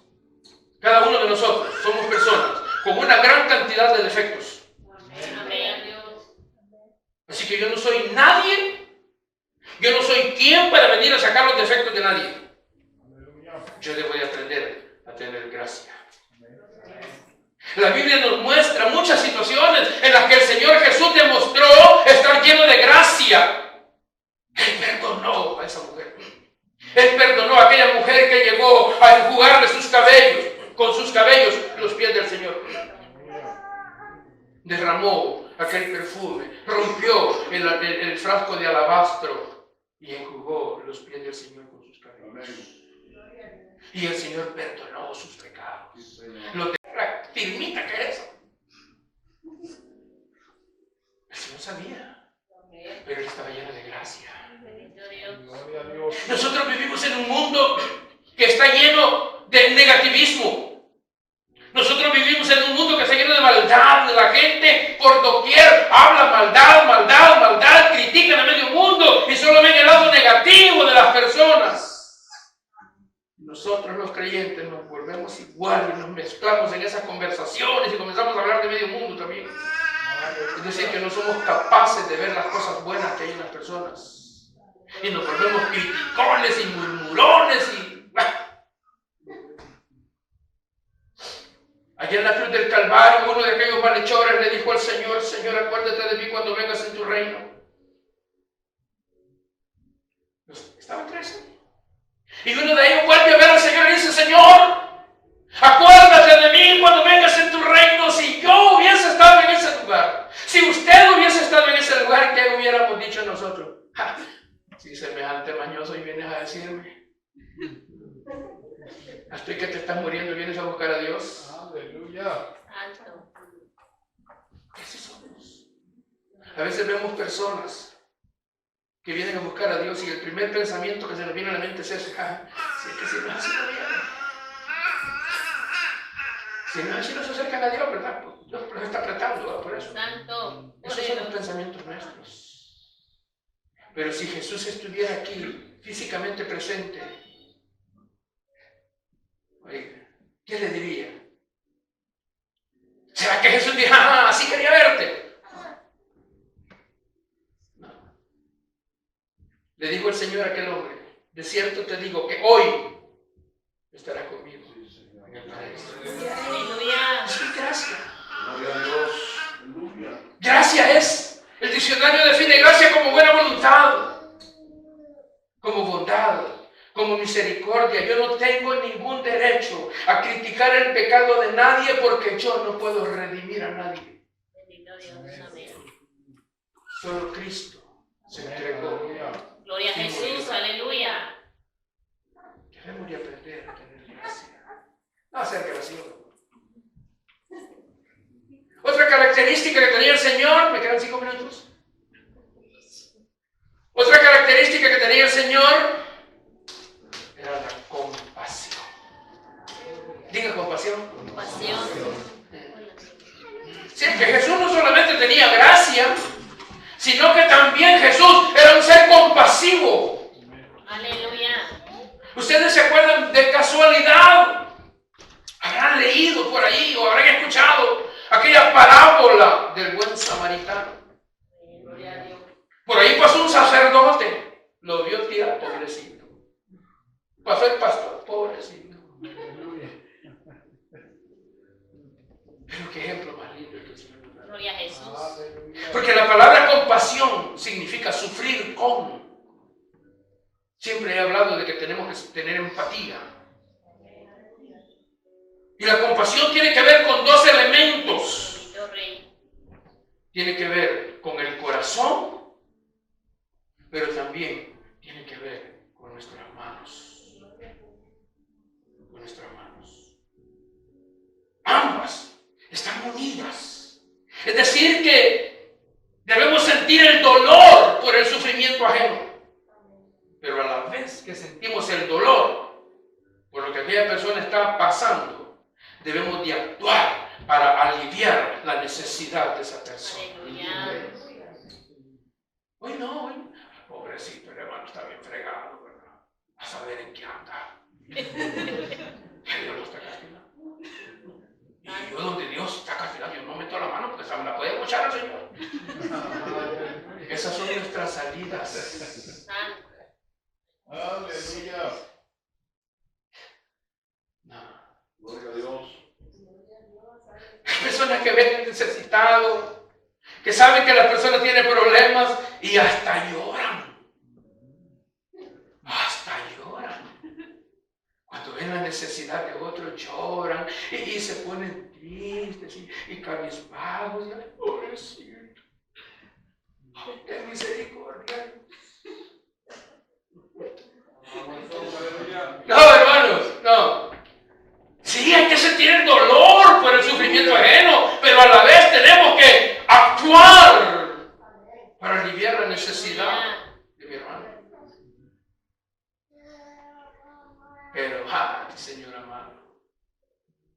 Cada uno de nosotros somos personas con una gran cantidad de defectos. Amén. Así que yo no soy nadie, yo no soy quien para venir a sacar los defectos de nadie. Yo debo de aprender a tener gracia. La Biblia nos muestra muchas situaciones en las que el Señor Jesús demostró estar lleno de gracia. Él perdonó a esa mujer. Él perdonó a aquella mujer que llegó a enjugarle con sus cabellos, los pies del Señor. Derramó aquel perfume, rompió el frasco de alabastro y enjugó los pies del Señor con sus cabellos. Y el Señor perdonó sus pecados. Lo firmita que es. El Señor sabía, pero Él estaba lleno de gracia. Nosotros vivimos en un mundo que está lleno de negativismo. Nosotros vivimos en un mundo que está lleno de maldad. La gente por doquier habla maldad, maldad, maldad, critican a medio mundo y solo ven el lado negativo de las personas. Nosotros los creyentes nos volvemos igual y nos mezclamos en esas conversaciones y comenzamos a hablar de medio mundo también. Es decir, que no somos capaces de ver las cosas buenas que hay en las personas. Y nos volvemos criticones y murmurones y... Allá en la cruz del Calvario, uno de aquellos malhechores le dijo al Señor: Señor, acuérdate de mí cuando vengas en tu reino. Estaba en tres. Y uno de ellos vuelve a ver al Señor y dice: Señor, acuérdate de mí cuando vengas en tu reino. Si yo hubiese estado en ese lugar, si usted hubiese estado en ese lugar, ¿qué hubiéramos dicho nosotros? Si semejante mañoso y vienes a decirme, hasta que te estás muriendo y vienes a buscar a Dios. Aleluya. Santo. Así somos. A veces vemos personas que vienen a buscar a Dios y el primer pensamiento que se nos viene a la mente es ese: si es que si no es así, no vienen. Si no es así, no se acercan a Dios, ¿verdad? Pues Dios los está apretando, ¿verdad? Por eso. Santo. Esos son los pensamientos nuestros. Pero si Jesús estuviera aquí, físicamente presente, oiga, ¿qué le diría? ¿Será que Jesús dijo: así quería verte? No. Le dijo el Señor a aquel hombre: de cierto te digo que hoy estarás conmigo en el paraíso. Aleluya. Eso es gracia. Gloria a Dios. Aleluya. Gracia es, el diccionario define gracia como buena voluntad, como bondad, como misericordia. Yo no tengo ningún derecho a criticar el pecado de nadie porque yo no puedo redimir a nadie. Bendito Dios. Amén. Solo Cristo se entregó. Gloria a Jesús. Aleluya. Debemos de aprender a tener gracia. No hacer gracia. Otra característica que tenía el Señor, ¿me quedan 5 minutos? Otra característica que tenía el Señor era la compasión. Diga compasión. Compasión. Sí, que Jesús no solamente tenía gracia, sino que también Jesús era un ser compasivo. Aleluya. ¿Ustedes se acuerdan de casualidad? Habrán leído por ahí o habrán escuchado aquella parábola del buen samaritano. Gloria a Dios. Por ahí pasó un sacerdote, lo vio tirar, pobrecito. Pasó el pastor, pobrecito. Pero qué ejemplo más lindo el que el Señor nos da. Gloria a Jesús. Porque la palabra compasión significa sufrir con. Siempre he hablado de que tenemos que tener empatía. Y la compasión tiene que ver con dos elementos. Bendito Rey. Tiene que ver con el corazón, pero también tiene que ver con nuestras manos. Con nuestras manos. Ambas están unidas. Es decir, que debemos sentir el dolor por el sufrimiento ajeno. Pero a la vez que sentimos el dolor por lo que aquella persona está pasando, debemos de actuar para aliviar la necesidad de esa persona. Aleluya. Hoy no, hoy. Pobrecito, el hermano está bien fregado, ¿verdad? A saber en qué anda. Que Dios lo está castigando. Y yo donde Dios está castigando, yo no meto la mano porque me la puede mochar al Señor. Esas son nuestras salidas. Santo. Aleluya. No. Gloria a Dios. Personas que ven necesitado, que saben que la persona tiene problemas y hasta lloran. Hasta lloran. Cuando ven la necesidad de otro, lloran y se ponen tristes y cabizbajos. Y, ay, pobrecito. Ay, ten misericordia. No, hermanos, no. Sí, hay que sentir el dolor por el sufrimiento ajeno, pero a la vez tenemos que actuar para aliviar la necesidad de mi hermano. Pero, ay, Señor amado,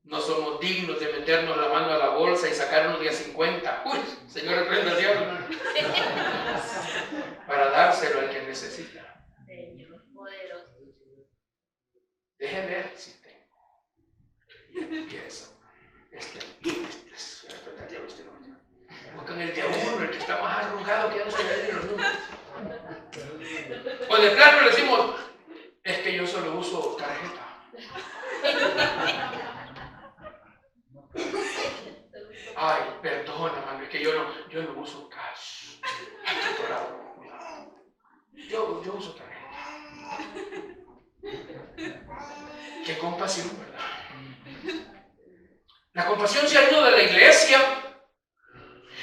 no somos dignos de meternos la mano a la bolsa bolsa y sacar unos días 50. Uy, Señor, reprenda al diablo, hermano. Para dárselo al que necesita. Señor, poderoso. Deje ver si tengo. Y empieza. Buscan el de uno, el que está más arrugado que ya no se ve ni los números. O de plano le decimos, es que yo solo uso tarjeta. Ay, perdona, mami, es que yo no uso cash. Yo uso tarjeta. Qué compasión, ¿verdad? La compasión se ha ido de la iglesia.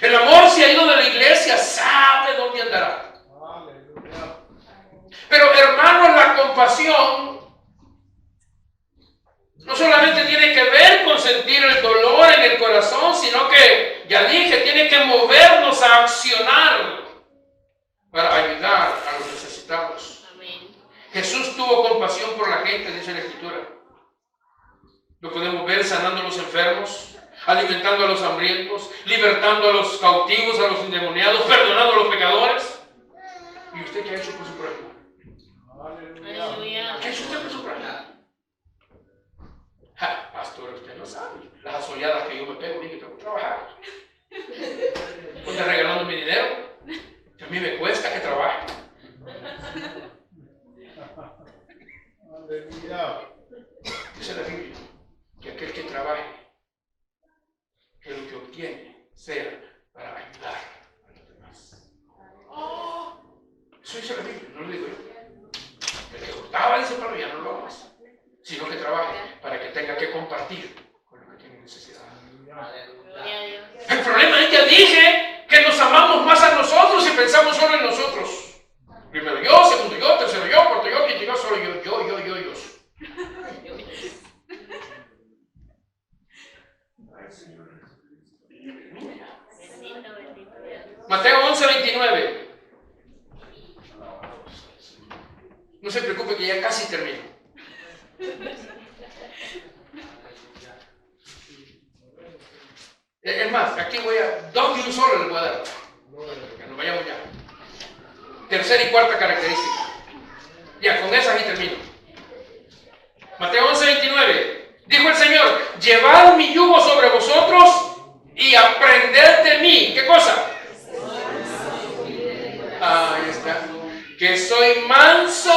El amor se ha ido de la iglesia. Sabe dónde andará. Pero hermanos, la compasión no solamente tiene que ver con sentir el dolor en el corazón, sino que, ya dije, tiene que movernos a accionar para ayudar a los necesitados. Amén. Jesús tuvo compasión por la gente, dice la Escritura. Lo podemos ver sanando a los enfermos, alimentando a los hambrientos, libertando a los cautivos, a los endemoniados, perdonando a los pecadores. ¿Y usted qué ha hecho por su prójimo? Aleluya. ¿Qué ha hecho usted por su prójimo? Pastor, usted no sabe las asolladas que yo me pego, que tengo que trabajar. ¿Usted regalando mi dinero? Que a mí me cuesta que trabaje. Dice la Biblia que aquel que trabaje, que lo que obtiene sea para ayudar a los demás. Eso dice la Biblia, no lo digo yo. El que gustaba dice, pero ya no lo hagas, sino que trabaje para que tenga que compartir con los que tienen necesidad. Gloria a Dios. El problema es que dije que nos amamos más a nosotros y pensamos solo en nosotros. Primero yo, segundo yo, tercero yo, cuarto yo, quinto yo, solo yo. Bendito Dios. Mateo 11:29. No se preocupe que ya casi termino. Es más, aquí dos de un solo les voy a dar. Que nos vayamos ya. Tercera y cuarta característica. Ya, con esas y termino. Mateo 11:29. Dijo el Señor, llevad mi yugo sobre vosotros y aprended de mí. ¿Qué cosa? Ahí está. Que soy manso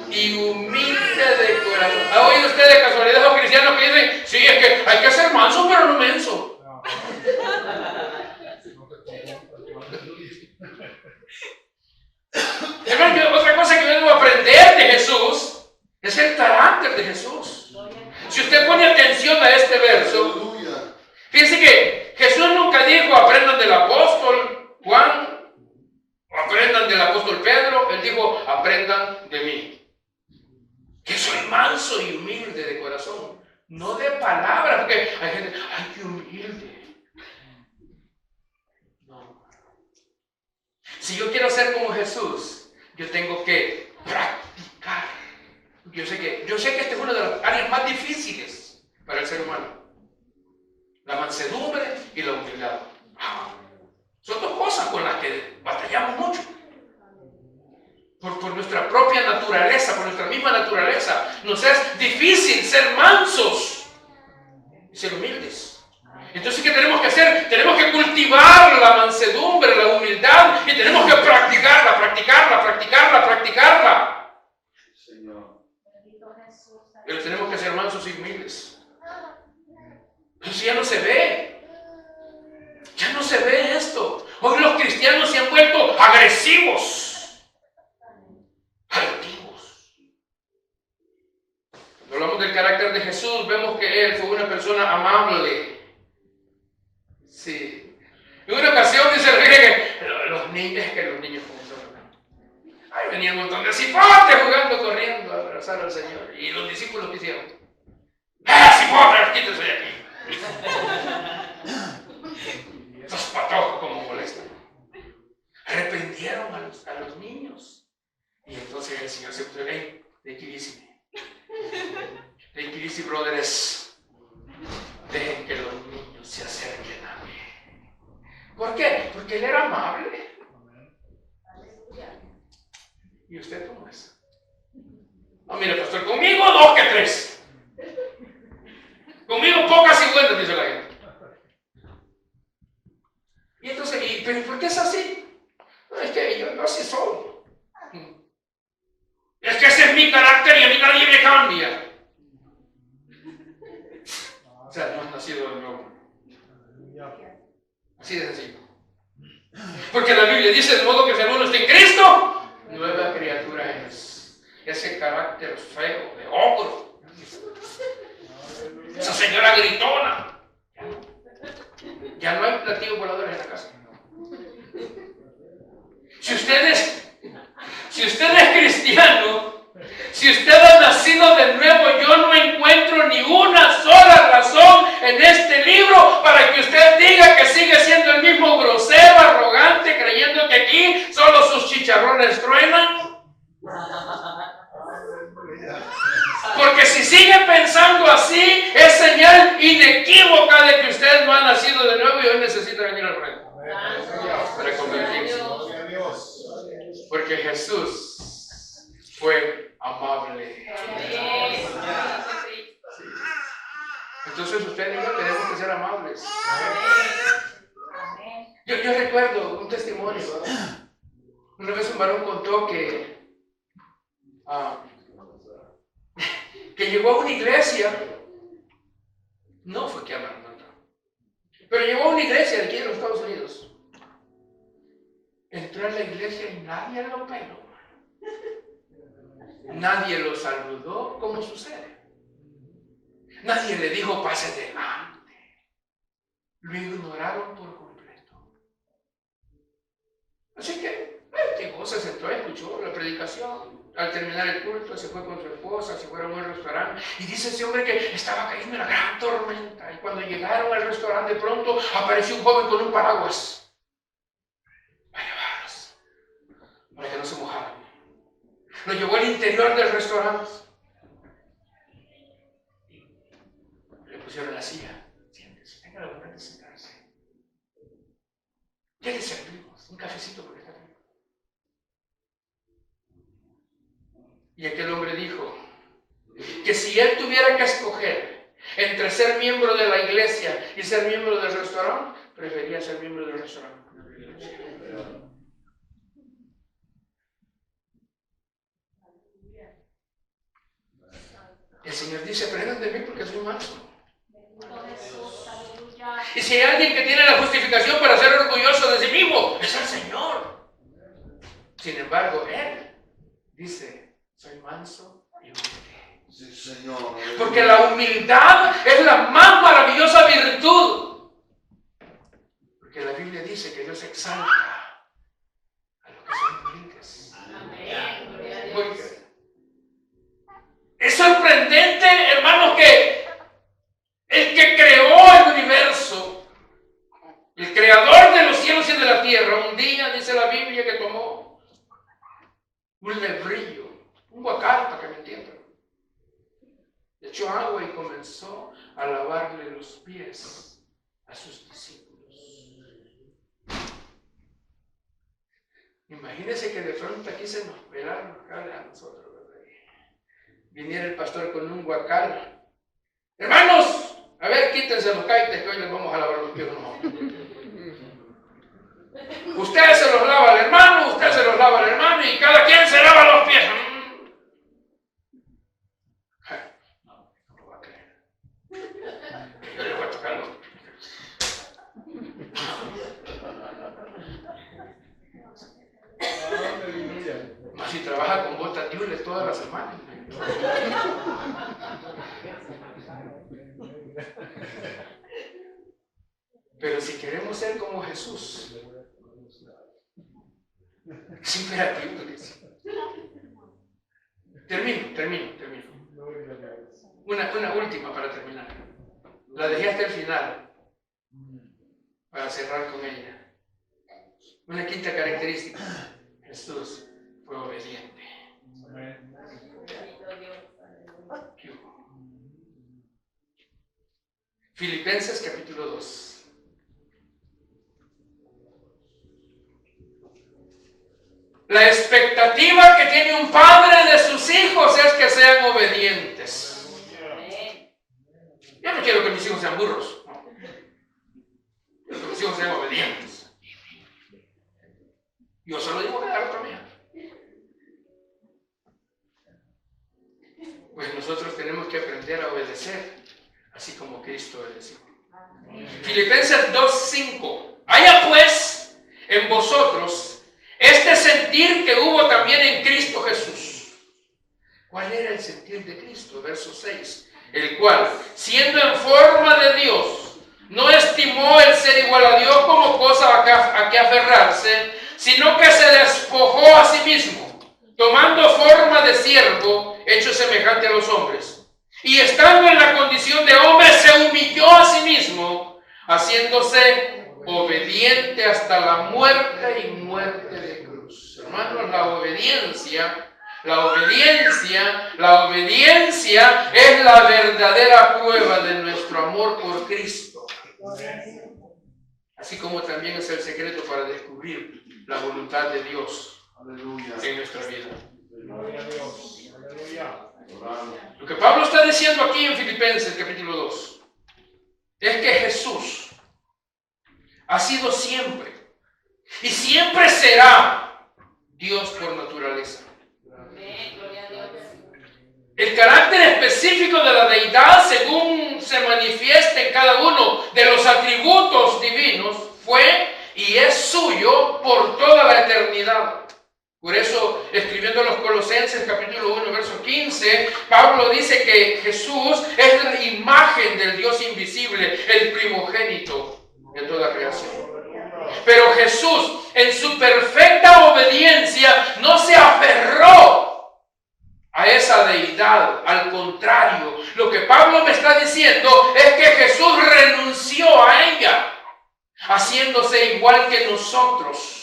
y humilde de corazón. ¿Ha oído usted de casualidad los cristianos que dicen, sí, es que hay que ser manso pero no menso? Hermano, otra cosa que yo debo aprender de Jesús es el carácter de Jesús. Si usted pone atención a este verso, fíjense que Jesús nunca dijo aprendan del apóstol Juan, aprendan del apóstol Pedro. Él dijo aprendan de mí, que soy manso y humilde de corazón, no de palabras, porque hay gente, ay, qué humilde. No. Si yo quiero ser como Jesús, yo tengo que practicar. Yo sé que esta es una de las áreas más difíciles para el ser humano. La mansedumbre y la humildad. Son dos cosas con las que batallamos mucho. Por nuestra propia naturaleza, por nuestra misma naturaleza, nos es difícil ser mansos y ser humildes. Entonces, ¿qué tenemos que hacer? Tenemos que cultivar la mansedumbre, la humildad, y tenemos que practicarla. Señor. Pero tenemos que ser mansos y humildes. Eso ya no se ve. Ya no se ve esto. Hoy los cristianos se han vuelto agresivos, altivos. Cuando hablamos del carácter de Jesús, vemos que Él fue una persona amable. Sí. En una ocasión dice la Biblia que los niños como son. Ahí venía un montón de cipotes jugando, corriendo a abrazar al Señor. Y los discípulos ¿qué hicieron? ¡Cipotes, quítense de aquí! Esos patojos como molestan. Reprendieron a los niños. Y entonces el Señor se puso, hey, take it easy, brothers. Dejen que los niños se acerquen a mí. ¿Por qué? Porque Él era amable. ¿Y usted cómo es? No, mire, pastor, conmigo 2 que 3. Conmigo pocas y buenas, dice la gente. Y entonces, ¿pero por qué es así? No, es que yo así soy. Es que ese es mi carácter y a mí nadie me cambia. O sea, no has nacido de nuevo. Así de sencillo. Porque la Biblia dice, de modo que si alguno está en Cristo, nueva criatura es. Ese carácter feo, de ogro. Esa señora gritona. Ya no hay platillos voladores en la casa. Si usted es cristiano, si usted ha nacido de nuevo, yo no encuentro ni una sola razón en este libro para que usted diga que sigue siendo el mismo grosero, arrogante, creyendo que aquí solo sus chicharrones truenan. Porque si sigue pensando así, es señal inequívoca de que usted no ha nacido de nuevo y hoy necesita venir al frente para convertirse. Porque Jesús fue amable. Entonces usted y yo tenemos que ser amables. Yo recuerdo un testimonio. Una vez un varón contó que llegó a una iglesia. No fue que amaron, pero llegó a una iglesia de aquí en los Estados Unidos. Entró en la iglesia y nadie lo peló. Nadie lo saludó como sucede. Nadie le dijo pase delante. Lo ignoraron por completo. Así que llegó, se sentó, escuchó la predicación. Al terminar el culto se fue con su esposa, se fueron a un restaurante. Y dice ese hombre que estaba cayendo una gran tormenta. Y cuando llegaron al restaurante, de pronto apareció un joven con un paraguas para llevarlos, para que no se mojaran. Lo llevó al interior del restaurante. Le pusieron la silla. Siéntese, tenga la bondad de sentarse. Ya le servimos un cafecito porque está bien. Y aquel hombre dijo que si él tuviera que escoger entre ser miembro de la iglesia y ser miembro del restaurante, prefería ser miembro del restaurante. El Señor dice, aprendan de mí porque soy manso. Y si hay alguien que tiene la justificación para ser orgulloso de sí mismo, es el Señor. Sin embargo, Él dice, soy manso y humilde. Sí, Señor. Porque la humildad es la más maravillosa virtud. Porque la Biblia dice que Dios exalta a los que son humildes. Amén. Es sorprendente, hermanos, que el que creó el universo, el creador de los cielos y de la tierra, un día dice la Biblia que tomó un lebrillo, un guacal, para que me entiendan. Le echó agua y comenzó a lavarle los pies a sus discípulos. Imagínense que de pronto aquí se nos pelaron a nosotros, ¿verdad? Viniera el pastor con un guacal. Hermanos, a ver, quítense los caites que hoy les vamos a lavar los pies. Usted se los lava al hermano, usted se los lava al hermano y cada quien se lava los pies. No lo va a creer. Yo le voy a tocar los pies. Más si trabaja con botas diules todas las semanas. Pero si queremos ser como Jesús, es imperativo que sí. Termino. Una última para terminar. La dejé hasta el final para cerrar con ella. Una quinta característica. Jesús fue obediente. Filipenses capítulo 2. La expectativa que tiene un padre de sus hijos es que sean obedientes. Yo no quiero que mis hijos sean burros. Quiero que mis hijos sean obedientes. Yo se lo digo claro también. Pues nosotros tenemos que aprender a obedecer, así como Cristo obedeció. Filipenses 2:5. Haya pues en vosotros este sentir que hubo también en Cristo Jesús. ¿Cuál era el sentir de Cristo? Verso 6. El cual, siendo en forma de Dios, no estimó el ser igual a Dios como cosa a que aferrarse, sino que se despojó a sí mismo, tomando forma de siervo, hecho semejante a los hombres. Y estando en la condición de hombre, se humilló a sí mismo, haciéndose obediente hasta la muerte y muerte de cruz. Hermanos, la obediencia es la verdadera prueba de nuestro amor por Cristo. Así como también es el secreto para descubrir la voluntad de Dios en nuestra vida. Lo que Pablo está diciendo aquí en Filipenses capítulo 2 es que Jesús ha sido siempre y siempre será Dios por naturaleza. El carácter específico de la deidad, según se manifiesta en cada uno de los atributos divinos, fue y es suyo por toda la eternidad. Por eso, escribiendo a los Colosenses capítulo 1, verso 15, Pablo dice que Jesús es la imagen del Dios invisible, el primogénito de toda creación. Pero Jesús, en su perfecta obediencia, no se aferró a esa deidad. Al contrario, lo que Pablo me está diciendo es que Jesús renunció a ella, haciéndose igual que nosotros.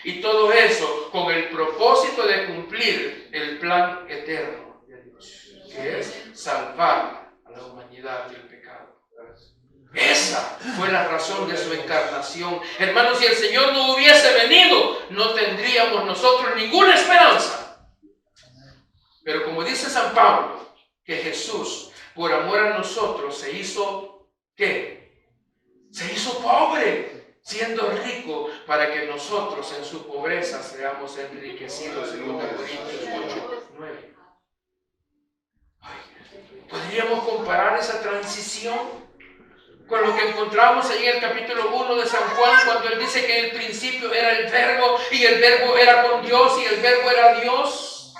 Y todo eso con el propósito de cumplir el plan eterno de Dios, que es salvar a la humanidad del pecado. Esa fue la razón de su encarnación. Hermanos, si el Señor no hubiese venido, no tendríamos nosotros ninguna esperanza. Pero como dice San Pablo, que Jesús, por amor a nosotros, se hizo, ¿qué? Se hizo pobre, siendo rico, para que nosotros en su pobreza seamos enriquecidos, según Corintios 8:9. ¿Podríamos comparar esa transición con lo que encontramos ahí en el capítulo 1 de San Juan, cuando él dice que en el principio era el verbo, y el verbo era con Dios, y el verbo era Dios?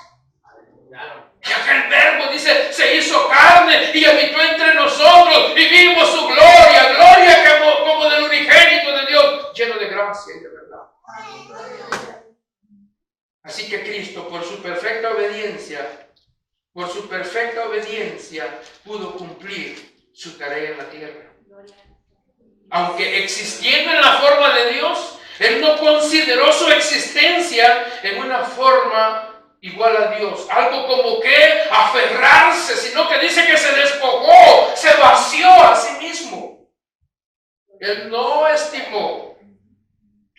Y aquel verbo, dice, se hizo carne y habitó entre nosotros, y vimos su gloria, gloria como del unigénito de Dios, lleno de gracia y de verdad. Así que Cristo, por su perfecta obediencia, pudo cumplir su tarea en la tierra. Aunque existiendo en la forma de Dios, Él no consideró su existencia en una forma igual a Dios, algo como que aferrarse, sino que dice que se despojó, se vació a sí mismo. Él no estimó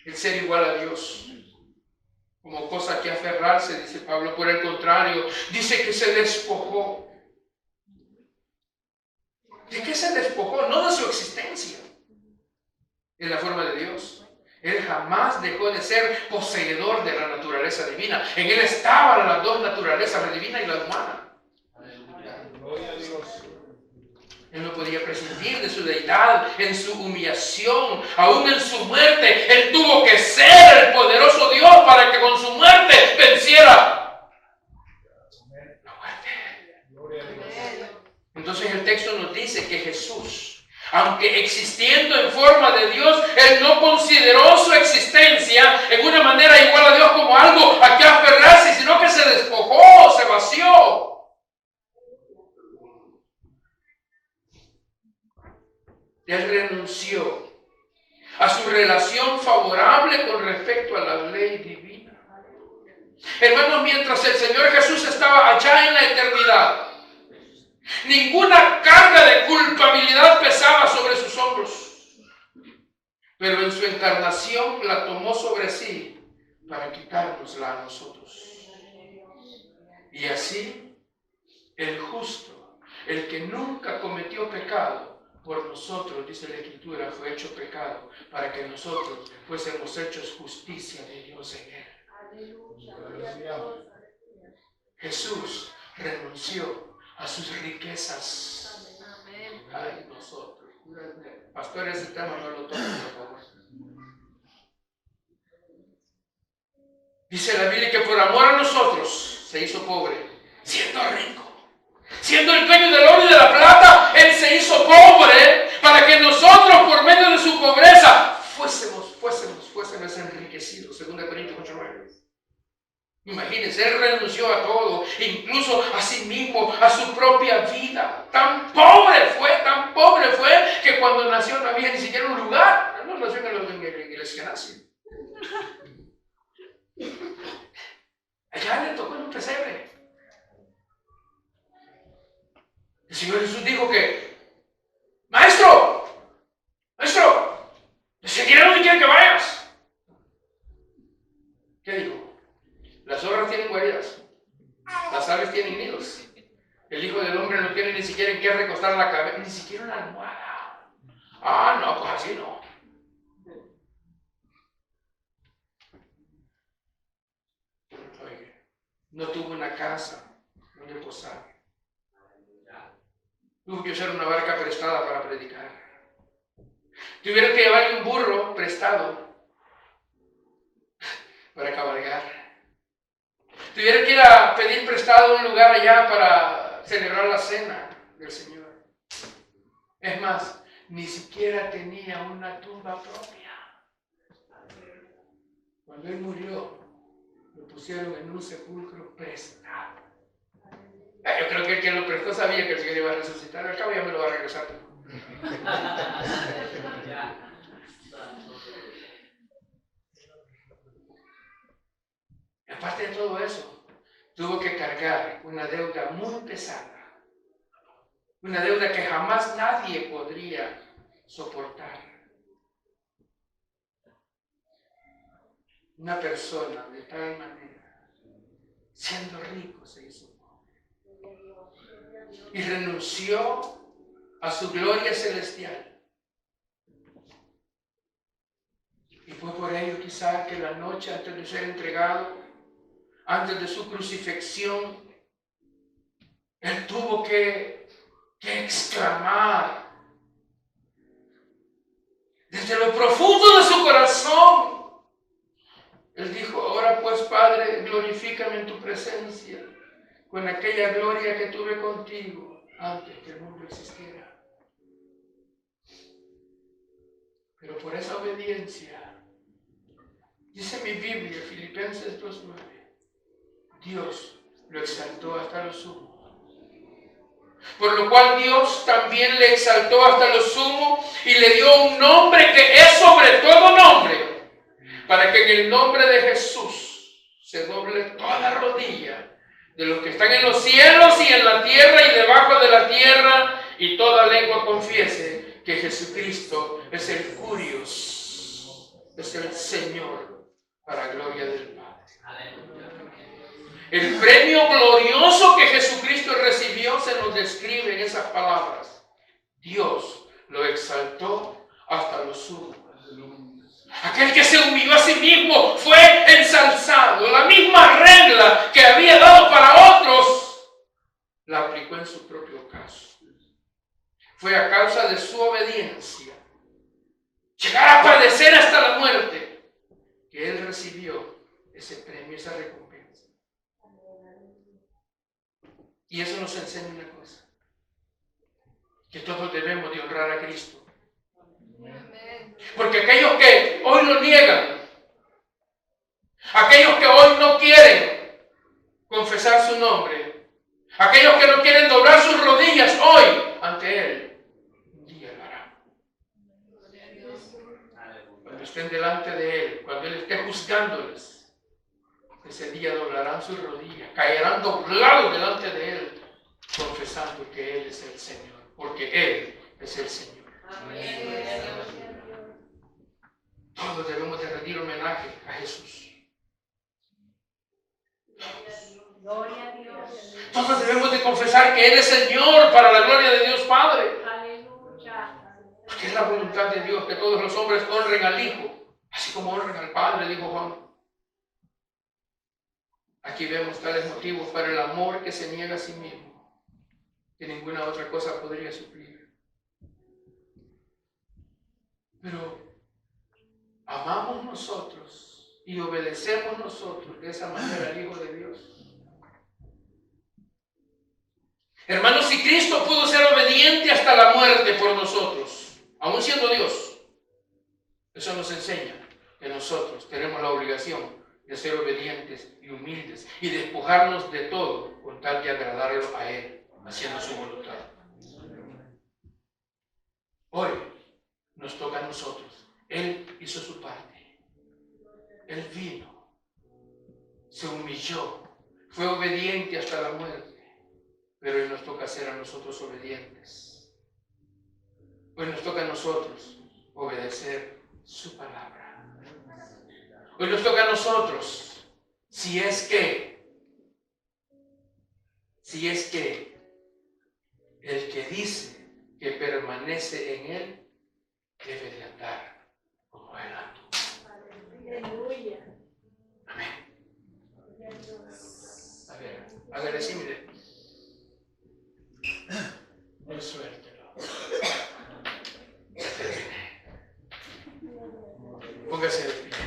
el ser igual a Dios como cosa que aferrarse, dice Pablo. Por el contrario, dice que se despojó. ¿De qué se despojó? No de su existencia en la forma de Dios. Él jamás dejó de ser poseedor de la naturaleza divina. En Él estaban las dos naturalezas, la divina y la humana. Él no podía prescindir de su deidad en su humillación, aún en su muerte. Él tuvo que ser el poderoso Dios para que con su muerte venciera la muerte. Entonces el texto nos dice que Jesús, aunque existiendo en forma de Dios, Él no consideró su existencia en una manera igual a Dios como algo a que aferrarse, sino que se despojó, se vació. Él renunció a su relación favorable con respecto a la ley divina. Hermanos, mientras el Señor Jesús estaba allá en la eternidad, ninguna carga de culpabilidad pesaba sobre sus hombros. Pero en su encarnación la tomó sobre sí para quitárnosla a nosotros. Y así, el justo, el que nunca cometió pecado, por nosotros, dice la Escritura, fue hecho pecado, para que nosotros fuésemos hechos justicia de Dios en él. Jesús renunció a sus riquezas. Ay, nosotros. Pastor, ese tema no lo tomen, por favor. Dice la Biblia que por amor a nosotros se hizo pobre, siendo rico. Siendo el dueño del oro y de la plata, Él se hizo pobre para que nosotros, por medio de su pobreza, fuésemos enriquecidos. 2 Corintios 8:9. Imagínense, Él renunció a todo, incluso a sí mismo, a su propia vida. Tan pobre fue, que cuando nació no había ni siquiera un lugar. Él no nació en el escenario. Allá le tocó en un pesebre. El Señor Jesús dijo que, Maestro, seguiré donde quiera que vayas. ¿Qué dijo? Las zorras tienen guaridas, las aves tienen nidos. El Hijo del Hombre no tiene ni siquiera en qué recostar la cabeza, ni siquiera una almohada. Ah, no, pues así no. Oye, no tuvo una casa donde posar. Tuvo que usar una barca prestada para predicar. Tuvieron que llevarle un burro prestado para cabalgar. Tuvieron que ir a pedir prestado un lugar allá para celebrar la cena del Señor. Es más, ni siquiera tenía una tumba propia. Cuando Él murió, lo pusieron en un sepulcro prestado. Yo creo que el que lo prestó sabía que el Señor iba a resucitar. Al cabo ya me lo va a regresar. Aparte de todo eso, tuvo que cargar una deuda muy pesada. Una deuda que jamás nadie podría soportar. Una persona de tal manera, siendo rico, se hizo pobre. Y renunció a su gloria celestial. Y fue por ello quizá que la noche antes de ser entregado, antes de su crucifixión, Él tuvo que exclamar desde lo profundo de su corazón. Él dijo, ahora pues, Padre, glorifícame en tu presencia con aquella gloria que tuve contigo antes que el mundo existiera. Pero por esa obediencia, dice mi Biblia, Filipenses 2:9, Dios lo exaltó hasta lo sumo. Por lo cual Dios también le exaltó hasta lo sumo y le dio un nombre que es sobre todo nombre, para que en el nombre de Jesús se doble toda rodilla de los que están en los cielos y en la tierra y debajo de la tierra, y toda lengua confiese que Jesucristo es el Curios, es el Señor, para gloria del Padre. El premio glorioso que Jesucristo recibió se nos describe en esas palabras. Dios lo exaltó hasta lo sumo. Aquel que se humilló a sí mismo fue ensalzado. La misma regla que había dado para otros, la aplicó en su propio caso. Fue a causa de su obediencia, llegar a padecer hasta la muerte, que Él recibió ese premio, esa recompensa. Y eso nos enseña una cosa, que todos debemos de honrar a Cristo. Porque aquellos que hoy lo niegan, aquellos que hoy no quieren confesar su nombre, aquellos que no quieren doblar sus rodillas hoy ante Él, un día lo harán. Cuando estén delante de Él, cuando Él esté juzgándoles, ese día doblarán sus rodillas, caerán doblados delante de Él, confesando que Él es el Señor, porque Él es el Señor. Amén. Todos debemos de rendir homenaje a Jesús. Gloria a Dios. Todos debemos de confesar que Él es Señor para la gloria de Dios Padre. Aleluya. Porque es la voluntad de Dios que todos los hombres honren al Hijo, así como honren al Padre, dijo Juan. Aquí vemos tales motivos para el amor que se niega a sí mismo, que ninguna otra cosa podría suplir. Pero amamos nosotros y obedecemos nosotros de esa manera al Hijo de Dios. Hermanos, si Cristo pudo ser obediente hasta la muerte por nosotros, aún siendo Dios, eso nos enseña que nosotros tenemos la obligación de ser obedientes y humildes y despojarnos de todo con tal de agradarlo a Él, haciendo su voluntad. Hoy nos toca a nosotros. Él hizo su parte. Él vino, se humilló, fue obediente hasta la muerte. Pero hoy nos toca ser a nosotros obedientes. Hoy nos toca a nosotros obedecer su palabra. Hoy nos toca a nosotros, si es que el que dice que permanece en Él debe de andar como Él andó. Aleluya. Amén. A ver, hágale así, mire. No suéltelo. Ya terminé. Póngase de pie.